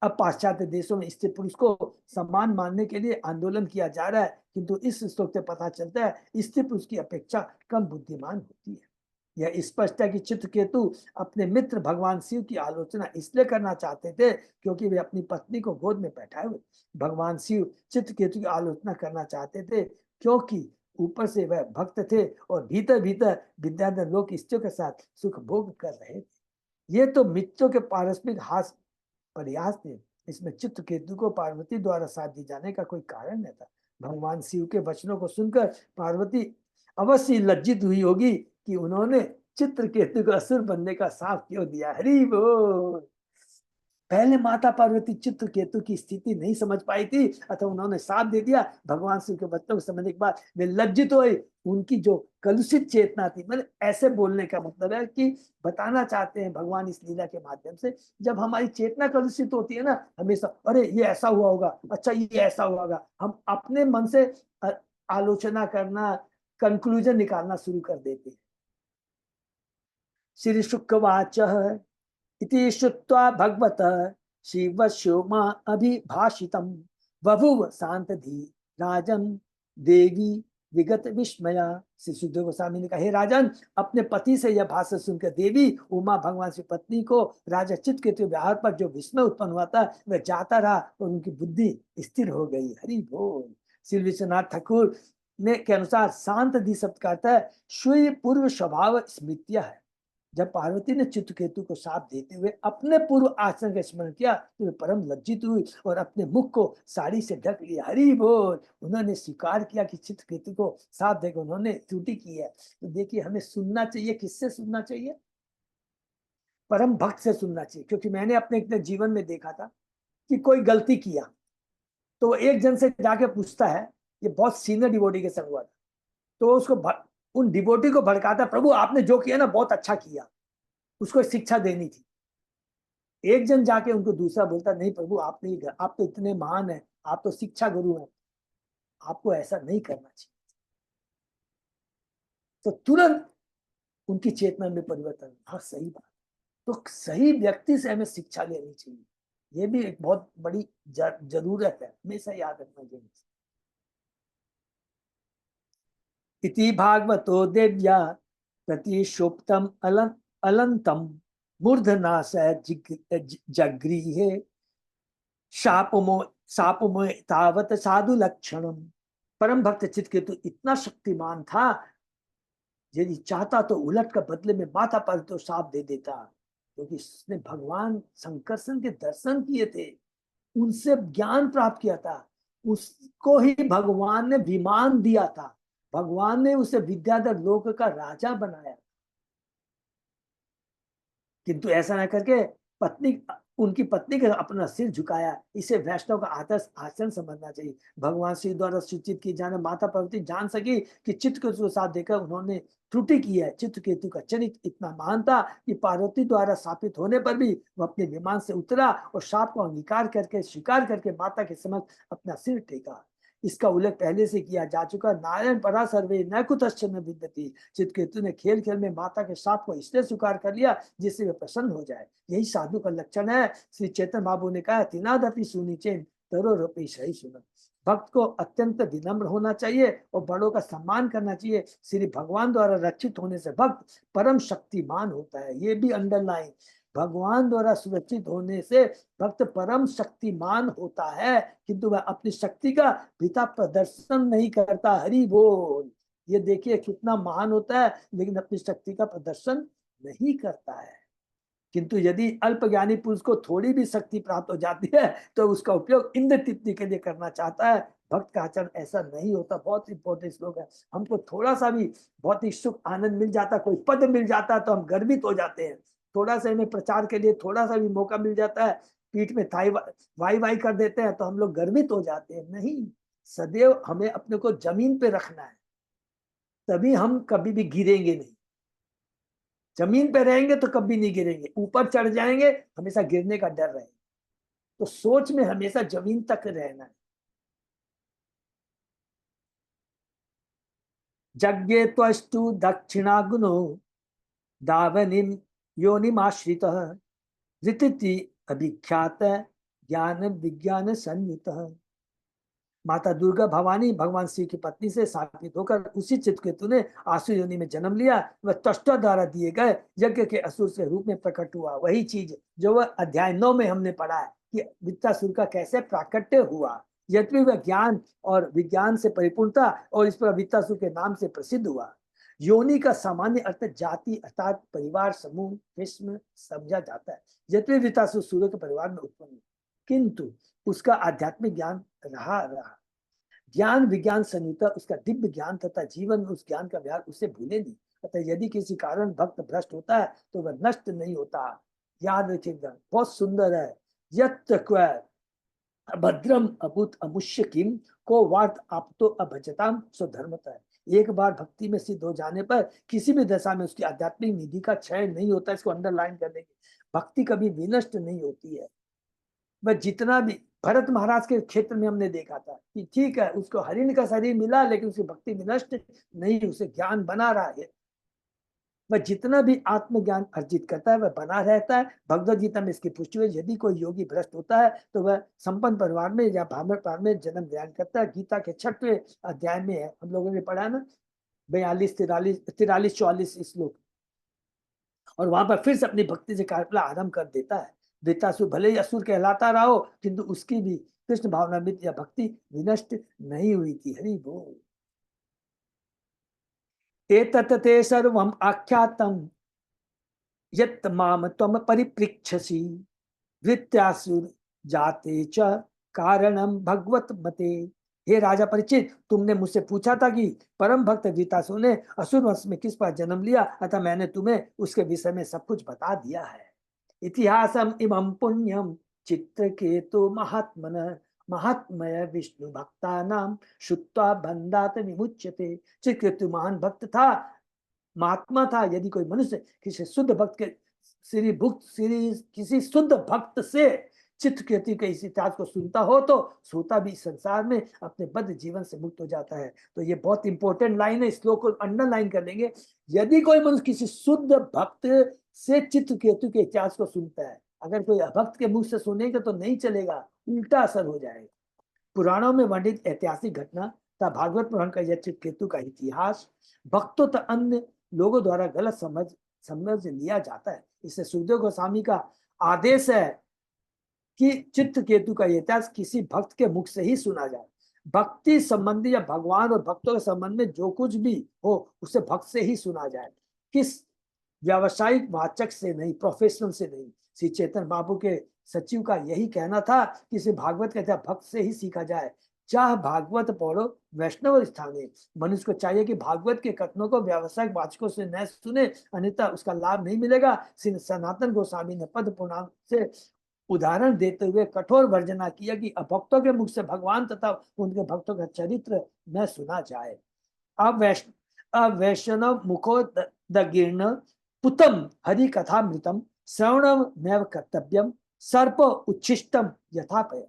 अब पाश्चात्य देशों में स्त्री पुरुष को समान मानने के लिए आंदोलन किया जा रहा है, किंतु इस श्लोक से पता चलता है स्त्री पुरुष की अपेक्षा कम बुद्धिमान होती है। यह स्पष्ट है कि चित्रकेतु अपने मित्र भगवान शिव की आलोचना इसलिए करना चाहते थे क्योंकि वे अपनी पत्नी को गोद में बैठाए हुए। भगवान शिव चित्रकेतु की आलोचना करना चाहते थे क्योंकि ऊपर से वह भक्त थे और भीतर भीतर विद्याधर लोग स्त्रियों के साथ सुख भोग कर रहे थे। ये तो मित्रों के पारस्परिक हास प्रयास थे, इसमें चित्रकेतु को पार्वती द्वारा साथ दी जाने का कोई कारण नहीं था। भगवान शिव के वचनों को सुनकर पार्वती अवश्य लज्जित हुई होगी कि उन्होंने चित्रकेतु को असुर बनने का साफ क्यों दिया। हरि बोल। पहले माता पार्वती चित्रकेतु की स्थिति नहीं समझ पाई थी, अतः उन्होंने साथ दे दिया। भगवान शिव के बच्चों को समझने के बाद वे लज्जित हुए। उनकी जो कलुषित चेतना थी, मतलब ऐसे बोलने का मतलब है कि बताना चाहते हैं भगवान इस लीला के माध्यम से, जब हमारी चेतना कलुषित होती है ना, हमेशा अरे ये ऐसा हुआ होगा, अच्छा ये ऐसा हुआ होगा, हम अपने मन से आलोचना करना, कंक्लूजन निकालना शुरू कर देते हैं। श्री शुकवाच इति श्रुत्वा भगवतः शिवस्योमा अभिभाषितम् बभूव शांतधि राजन देवी विगत विस्मया। श्री सुखदेव गोस्वामी ने कहा, हे राजन, अपने पति से यह भाषण सुनकर देवी उमा भगवान की पत्नी को राजा चित्रकेतु व्यवहार पर जो विस्मय उत्पन्न हुआ था वह जाता रहा और उनकी बुद्धि स्थिर हो गई। हरि बोल। श्री विश्वनाथ ठाकुर ने के अनुसार शांत धी शब्द का अर्थ है स्वीय पूर्व स्वभाव स्मृतिया है। जब पार्वती ने चित्रकेतु को शाप देते हुए अपने पूर्व आचरण का स्मरण किया तो वे परम लज्जित हुई और अपने मुख को साड़ी से ढक लिया। हरि बोल। उन्होंने स्वीकार किया कि चित्रकेतु को शाप देकर उन्होंने त्रुटि की है। तो देखिए, हमें सुनना चाहिए, किससे सुनना चाहिए? परम भक्त से सुनना चाहिए। क्योंकि मैंने अपने इतने जीवन में देखा था कि कोई गलती किया तो एक जन से जाके पूछता है, ये बहुत सीनियर डिवोटी के संग हुआ था, तो उसको उन डिवोटी को भड़काता, प्रभु आपने जो किया ना बहुत अच्छा किया, उसको शिक्षा देनी थी। एक जन जाके उनको दूसरा बोलता, नहीं प्रभु आपने, आप तो इतने महान है, आप तो शिक्षा गुरु हैं, आपको ऐसा नहीं करना चाहिए। तो तुरंत उनकी चेतना में परिवर्तन। हाँ सही बात। तो सही व्यक्ति से हमें शिक्षा लेनी चाहिए। ये भी एक बहुत बड़ी जरूरत है, हमेशा याद रखना चाहिए। इति भागवतो देव्या प्रतिशोप्तम अलंतम मूर्धनाश जगृहे शापमो तावत साधु लक्षणम। परम भक्त चित्तकेतु इतना शक्तिमान था, यदि चाहता तो उलट कर बदले में माथा पर तो शाप दे देता, क्योंकि उसने भगवान शंकरसन के दर्शन किए थे, उनसे ज्ञान प्राप्त किया था, उसको ही भगवान ने विमान दिया था, भगवान ने उसे विद्याधर लोक का राजा बनाया। किंतु ऐसा न करके पत्नी, उनकी पत्नी का अपना सिर झुकाया। इसे वैष्णव का आदर्श आचरण समझना चाहिए। भगवान श्री द्वारा सूचित की जाने माता पार्वती जान सकी कि चित्रकेतु को साथ देकर उन्होंने त्रुटि की है। चित्रकेतु का चरित्र इतना महान था कि पार्वती द्वारा स्थापित होने पर भी वह अपने विमान से उतरा और शाप को अंगीकार करके स्वीकार करके माता के समक्ष अपना सिर टेका। इसका उल्लेख पहले से किया जा चुका। नारायण परा सर्वे न कुतश्च न विद्यति। चित्रकेतु ने खेल खेल में माता के शाप को इसलिए स्वीकार कर लिया जिससे वे प्रसन्न हो जाए। यही साधु का लक्षण है। श्री चैतन्य बाबू ने कहा, तिनादपि सुनिचेन तरो रूपी सही सुन। भक्त को अत्यंत विनम्र होना चाहिए और बड़ों का सम्मान करना चाहिए। श्री भगवान द्वारा रक्षित होने से भक्त परम शक्तिमान होता है। ये भी अंडरलाइन, भगवान द्वारा सुरक्षित होने से भक्त परम शक्तिमान होता है, किंतु वह अपनी शक्ति का पिता प्रदर्शन नहीं करता। हरि बोल। ये देखिए कितना महान होता है, लेकिन अपनी शक्ति का प्रदर्शन नहीं करता है। किंतु यदि अल्प ज्ञानी पुरुष को थोड़ी भी शक्ति प्राप्त हो जाती है तो उसका उपयोग इंद्र तृप्ति के लिए करना चाहता है। भक्त का आचरण ऐसा नहीं होता। बहुत इंपॉर्टेंट श्लोक है। हमको थोड़ा सा भी भौतिक सुख आनंद मिल जाता, कोई पद मिल जाता तो हम गर्वित हो जाते हैं। थोड़ा सा हमें प्रचार के लिए थोड़ा सा भी मौका मिल जाता है, पीठ में थाई वाई वाई कर देते हैं तो हम लोग गर्वित हो जाते हैं। नहीं, सदैव हमें अपने को जमीन पे रखना है, तभी हम कभी भी गिरेंगे नहीं। जमीन पे रहेंगे तो कभी नहीं गिरेंगे, ऊपर चढ़ जाएंगे हमेशा गिरने का डर रहेगा। तो सोच में हमेशा जमीन तक रहना है। जज्ञे त्वष्टु दक्षिणाग्नो दावनिम योनिमाश्रित ऋतिति अभिख्यात ज्ञान विज्ञान संयुत। माता दुर्गा भवानी भगवान शिव की पत्नी से स्थापित होकर उसी चित्रकेतु ने आसु योनि में जन्म लिया। वह त्वष्टा द्वारा दिए गए यज्ञ के असुर के रूप में प्रकट हुआ। वही चीज जो वह अध्याय 9 में हमने पढ़ा है कि वृत्तासुर का कैसे प्राकट्य हुआ। यद्यपि वह ज्ञान और विज्ञान से परिपूर्ण था और इस पर वृत्तासुर के नाम से प्रसिद्ध हुआ। योनि का सामान्य अर्थ जाति अर्थात परिवार समूह किस्म समझा जाता है। यद्यपि वृत्तासुर सूर्य के परिवार में उत्पन्न हुआ, किंतु उसका आध्यात्मिक ज्ञान रहा। ज्ञान विज्ञान संयुक्त उसका दिव्य ज्ञान तथा जीवन में उस ज्ञान का व्यवहार उसे भूले नहीं। अतः यदि किसी कारण भक्त भ्रष्ट होता है तो वह नष्ट नहीं होता। याद रखिएगा, बहुत सुंदर है। यत्र अभद्रम अभूत अमुष्य किम को वार्त आप तो अभजताम स्वधर्मता है। एक बार भक्ति में सिद्ध हो जाने पर किसी भी दशा में उसकी आध्यात्मिक निधि का क्षय नहीं होता। इसको अंडरलाइन कर देंगे, भक्ति कभी विनष्ट नहीं होती है। वह जितना भी भरत महाराज के क्षेत्र में हमने देखा था कि ठीक है उसको हरिण का शरीर मिला लेकिन उसकी भक्ति विनष्ट नहीं, उसे ज्ञान बना रहा है। वह जितना भी आत्मज्ञान अर्जित करता है वह बना रहता है। भगवद गीता में इसकी पुष्टि है, यदि कोई योगी भ्रष्ट होता है तो वह संपन्न परिवार में या ब्राह्मण परिवार में जन्म ग्रहण करता है। गीता के 6वें अध्याय में है, हम लोगों ने पढ़ा ना 42 43 44 श्लोक। और वहां पर फिर से अपनी भक्ति से कार्यकला आरंभ कर देता है। वृत्तासुर भले ही असुर कहलाता रहा हो, किंतु उसकी भी कृष्ण भावनामृत या भक्ति विनष्ट नहीं हुई थी। हरि बोल। एतत् ते सर्वम् आख्यातम् यत् माम त्वम परिपृक्षसि वृत्यासुर जाते च कारणम भगवत मते। हे राजा परीक्षित, तुमने मुझसे पूछा था कि परम भक्त वृत्तासुर ने असुर वंश में किस पर जन्म लिया, अतः मैंने तुम्हें उसके विषय में सब कुछ बता दिया है। इतिहासम इमं पुण्यम चित्रकेतु महात्मन महात्मय विष्णु भक्ता नाम श्रुत्वा बंधात विमुच्यते। चित्रकेतु महान भक्त था, महात्मा था। यदि कोई मनुष्य किसी शुद्ध भक्त के श्री किसी शुद्ध भक्त से चित्रकेतु के इस इतिहास को सुनता हो तो सोता भी संसार में अपने बद्ध जीवन से मुक्त हो जाता है। तो ये बहुत इंपॉर्टेंट लाइन है, श्लोक को अंडरलाइन कर लेंगे। यदि कोई मनुष्य किसी शुद्ध भक्त से चित्रकेतु के इतिहास को सुनता है, अगर कोई अभक्त के मुख से सुनेगा तो नहीं चलेगा, उल्टा असर हो जाएगा। पुराणों में वर्णित ऐतिहासिक घटना तथा भागवत पुराण का यह चित्रकेतु का इतिहास भक्तों तथा अन्य लोगों द्वारा गलत समझ लिया जाता है। इससे सुखदेव गोस्वामी का आदेश है कि चित्रकेतु का इतिहास किसी भक्त के मुख से ही सुना जाए। भक्ति संबंधी या भगवान और भक्तों के संबंध में जो कुछ भी हो उसे भक्त से ही सुना जाए, किस व्यावसायिक वाचक से नहीं, प्रोफेशनल से नहीं। श्री चैतन्य बाबू के सचिव का यही कहना था कि इसे भागवत कहते हैं भक्त से ही सीखा जाए। चाह भागवत पढ़ो वैष्णव स्थाने। मनुष्य को चाहिए कि भागवत के कथनों को व्यावसायिक वाचकों से न सुने, अन्यथा उसका लाभ नहीं मिलेगा। श्री सनातन गोस्वामी ने पद पुराण से उदाहरण देते हुए कठोर वर्जना किया कि अभक्तों के मुख से भगवान तथा उनके भक्तों का चरित्र न सुना जाए। अवैष्णव मुखो दीर्ण पुतम हरि कथामृतम श्रवणम नैव कर्तव्यम सर्प उच्छिष्टम यथापय।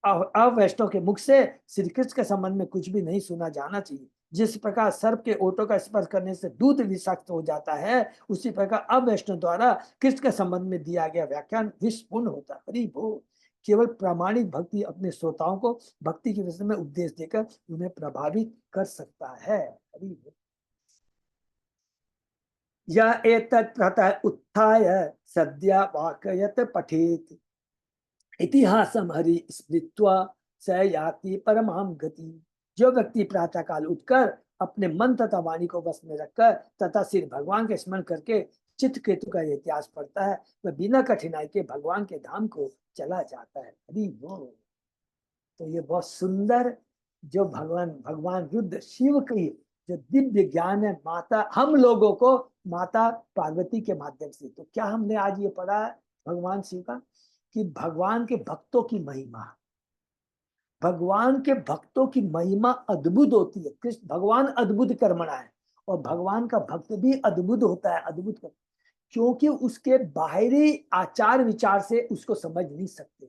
अवैष्णव के मुख से श्री कृष्ण के संबंध में कुछ भी नहीं सुना जाना चाहिए। जिस प्रकार सर्प के ओठों का स्पर्श करने से दूध विषाक्त हो जाता है, उसी प्रकार अवैष्णव द्वारा कृष्ण के संबंध में दिया गया व्याख्यान विषपूर्ण होता है। हरि बोल। केवल प्रामाणिक भक्ति अपने श्रोताओं को भक्ति के विषय में उपदेश देकर उन्हें प्रभावित कर सकता है। हरि बोल। यह एतत् प्रतः उत्थाय सद्या वाकयत पठेत इतिहासम हरि स्मृत्वा स याति परमाम गति। जो व्यक्ति प्रातः काल उठकर अपने मन तथा वाणी को वश में रखकर तथा सिर्फ भगवान के स्मरण करके चित्रकेतु का इतिहास पढ़ता है, वह बिना कठिनाई के भगवान के धाम को चला जाता है। हरि बोल। तो ये बहुत सुंदर जो भगवान रुद्र शिव की जो दिव्य ज्ञान है, माता हम लोगों को माता पार्वती के माध्यम से। तो क्या हमने आज ये पढ़ा भगवान शिव का कि भगवान के भक्तों की महिमा, भगवान के भक्तों की महिमा अद्भुत होती है। कृष्ण भगवान अद्भुत कर्मणा है और भगवान का भक्त भी अद्भुत होता है, अद्भुत कर्म, क्योंकि उसके बाहरी आचार विचार से उसको समझ नहीं सकते।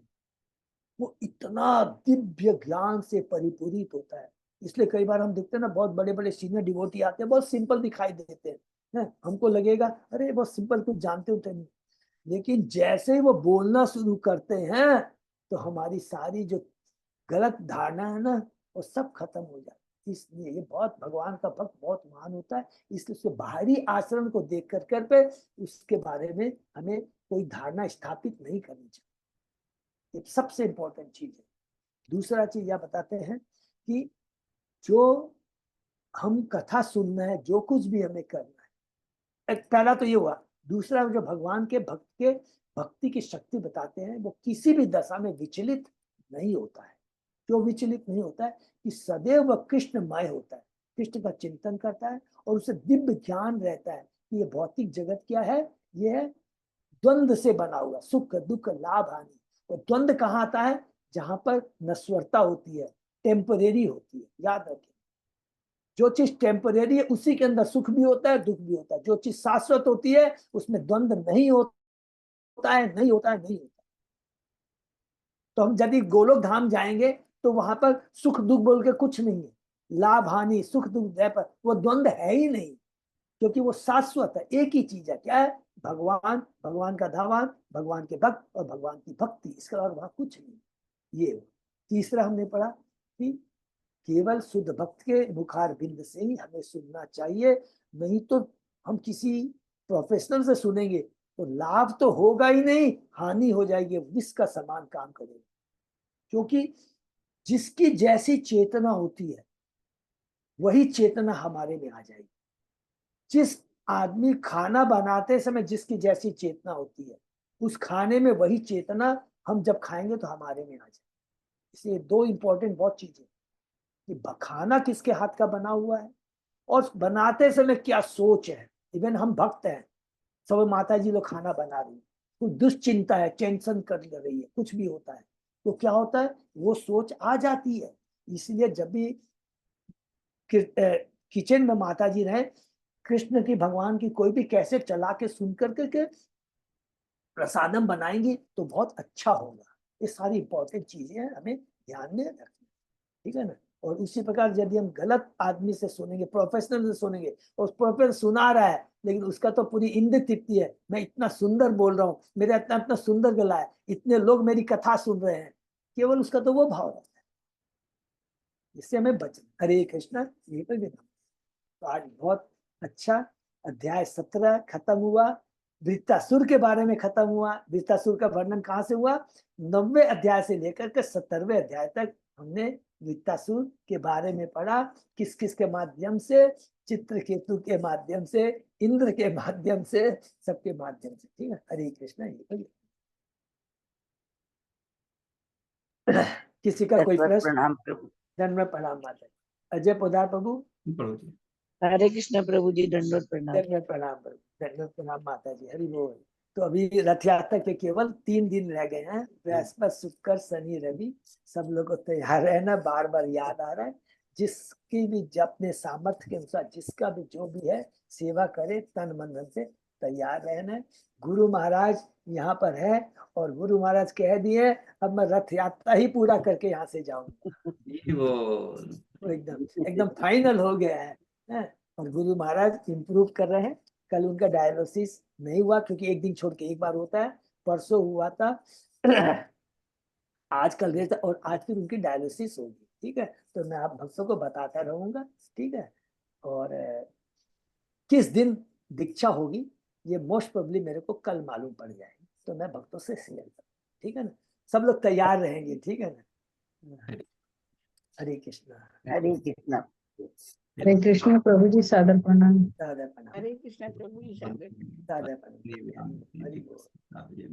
वो इतना दिव्य ज्ञान से परिपूरित होता है। इसलिए कई बार हम देखते हैं ना, बहुत बड़े बड़े सीनियर डिवोटी आते हैं, बहुत सिंपल दिखाई देते हैं, हमको लगेगा अरे बहुत सिंपल, कुछ जानते होते नहीं। लेकिन जैसे ही वो बोलना शुरू करते हैं तो हमारी सारी जो गलत धारणा है ना, वो सब खत्म हो जाती है। इसलिए ये बहुत भगवान का भक्त बहुत महान होता है। इसलिए उसके बाहरी आचरण को देख कर पे उसके बारे में हमें कोई धारणा स्थापित नहीं करनी चाहिए। ये सबसे इंपॉर्टेंट चीज है। दूसरा चीज यह बताते हैं कि जो हम कथा सुनना है, जो कुछ भी हमें करना है, पहला तो ये हुआ। दूसरा, जो भगवान के भक्त के भक्ति की शक्ति बताते हैं, वो किसी भी दशा में विचलित नहीं होता है। क्यों विचलित नहीं होता है? कि सदैव वह कृष्णमय होता है, कृष्ण का चिंतन करता है और उसे दिव्य ज्ञान रहता है कि ये भौतिक जगत क्या है, ये है द्वंद्व से बना हुआ, सुख दुख लाभ हानि। और द्वंद्व कहाँ आता है? जहां पर नश्वरता होती है, टेम्परेरी होती है। याद रखें, जो चीज टेम्परेरी है उसी के अंदर सुख भी होता है, दुख भी होता है। जो चीज शाश्वत होती है उसमें द्वंद्व नहीं होता है, नहीं होता है, नहीं होता। तो हम यदि गोलोक धाम जाएंगे तो वहां पर सुख दुख बोल के कुछ नहीं है, लाभ हानि सुख दुख पर वो द्वंद्व है ही नहीं, क्योंकि वो शाश्वत है। एक ही चीज है, क्या है? भगवान, भगवान का धाम, भगवान के भक्त और भगवान की भक्ति, इसके अलावा वहां कुछ नहीं। ये तीसरा हमने पढ़ा कि केवल शुद्ध भक्त के मुखार बिंद से ही हमें सुनना चाहिए, नहीं तो हम किसी प्रोफेशनल से सुनेंगे तो लाभ तो होगा ही नहीं, हानि हो जाएगी, विष का समान काम करेगा। क्योंकि जिसकी जैसी चेतना होती है वही चेतना हमारे में आ जाएगी। जिस आदमी खाना बनाते समय जिसकी जैसी चेतना होती है, उस खाने में वही चेतना हम जब खाएंगे तो हमारे में आ जाए। इसलिए दो इंपॉर्टेंट बहुत चीजें कि खाना किसके हाथ का बना हुआ है और बनाते समय क्या सोच है। इवन हम भक्त हैं, सब माता जी लोग खाना बना रही है, कोई दुश्चिंता है, टेंशन कर रही है, कुछ भी होता है, तो क्या होता है, वो सोच आ जाती है। इसलिए जब भी किचन में माता जी रहे, कृष्ण की, भगवान की कोई भी कैसेट चला के सुन करके प्रसादम बनाएंगे तो बहुत अच्छा होगा। ये सारी इंपॉर्टेंट चीजें हैं, हमें ध्यान में रखना, ठीक है ना। और उसी प्रकार यदि हम गलत आदमी से सुनेंगे, प्रोफेशनल से सुनेंगे, और प्रोफेशनल सुना रहा है लेकिन उसका तो पूरी इंद्र तृप्ति है, मैं इतना सुंदर बोल रहा हूँ, मेरा इतना इतना सुंदर गला है, इतने लोग मेरी कथा सुन रहे हैं, केवल उसका तो वो भाव रहता है। इससे हमें बचना। हरे कृष्णा। यही पर तो आज बहुत अच्छा अध्याय 17 खत्म हुआ। वृत्तासुर के बारे में खत्म हुआ। वृत्तासुर का वर्णन कहाँ से हुआ, 90वें अध्याय से लेकर के 70वें अध्याय तक हमने वृत्तासुर के बारे में पढ़ा। किस किस के माध्यम से, चित्रकेतु के माध्यम से, इंद्र के माध्यम से, सबके माध्यम से, ठीक है। हरे कृष्णा। किसी का कोई प्रश्न? प्रणाम प्रभु। धन्यवाद। प्रणाम माता। अजय पोदार प्रभु। हरे कृष्ण प्रभु जी, दंडवत प्रणाम। धन्यवाद। प्रणाम प्रभु। धन्यवाद। प्रणाम माता जी। हरि बोल। तो अभी रथ यात्रा के केवल 3 दिन रह गए हैं, बृहस्पति, शुक्र, शनि, रवि। सब लोग को तैयार रहना। बार बार याद आ रहा है, जिसकी भी अपने सामर्थ्य के अनुसार जिसका भी जो भी है सेवा करे, तन मन धन से तैयार रहना है। गुरु महाराज यहाँ पर है और गुरु महाराज कह दिए अब मैं रथ यात्रा ही पूरा करके यहाँ से जाऊंगा। वो एकदम एकदम फाइनल हो गया है। और गुरु महाराज इम्प्रूव कर रहे हैं। कल उनका डायलिसिस नहीं हुआ क्योंकि एक दिन छोड़ के एक बार होता है, परसों हुआ था। आज कल रेस्ट, और आज फिर उनकी डायलिसिस होगी, ठीक है। तो मैं आप भक्तों को बताता रहूंगा, ठीक है। और किस दिन दीक्षा होगी ये मोस्ट प्रोबेबली मेरे को कल मालूम पड़ जाएगी, तो मैं भक्तों से शेयर करूँ, ठीक है ना। सब लोग तैयार रहेंगे, ठीक है ना। हरे कृष्णा। हरे कृष्ण। हरे कृष्ण प्रभु जी, सादर प्रणाम। दादा प्रणाम। हरे कृष्ण प्रभु जी, सादर दादा प्रणाम। हरि बोल।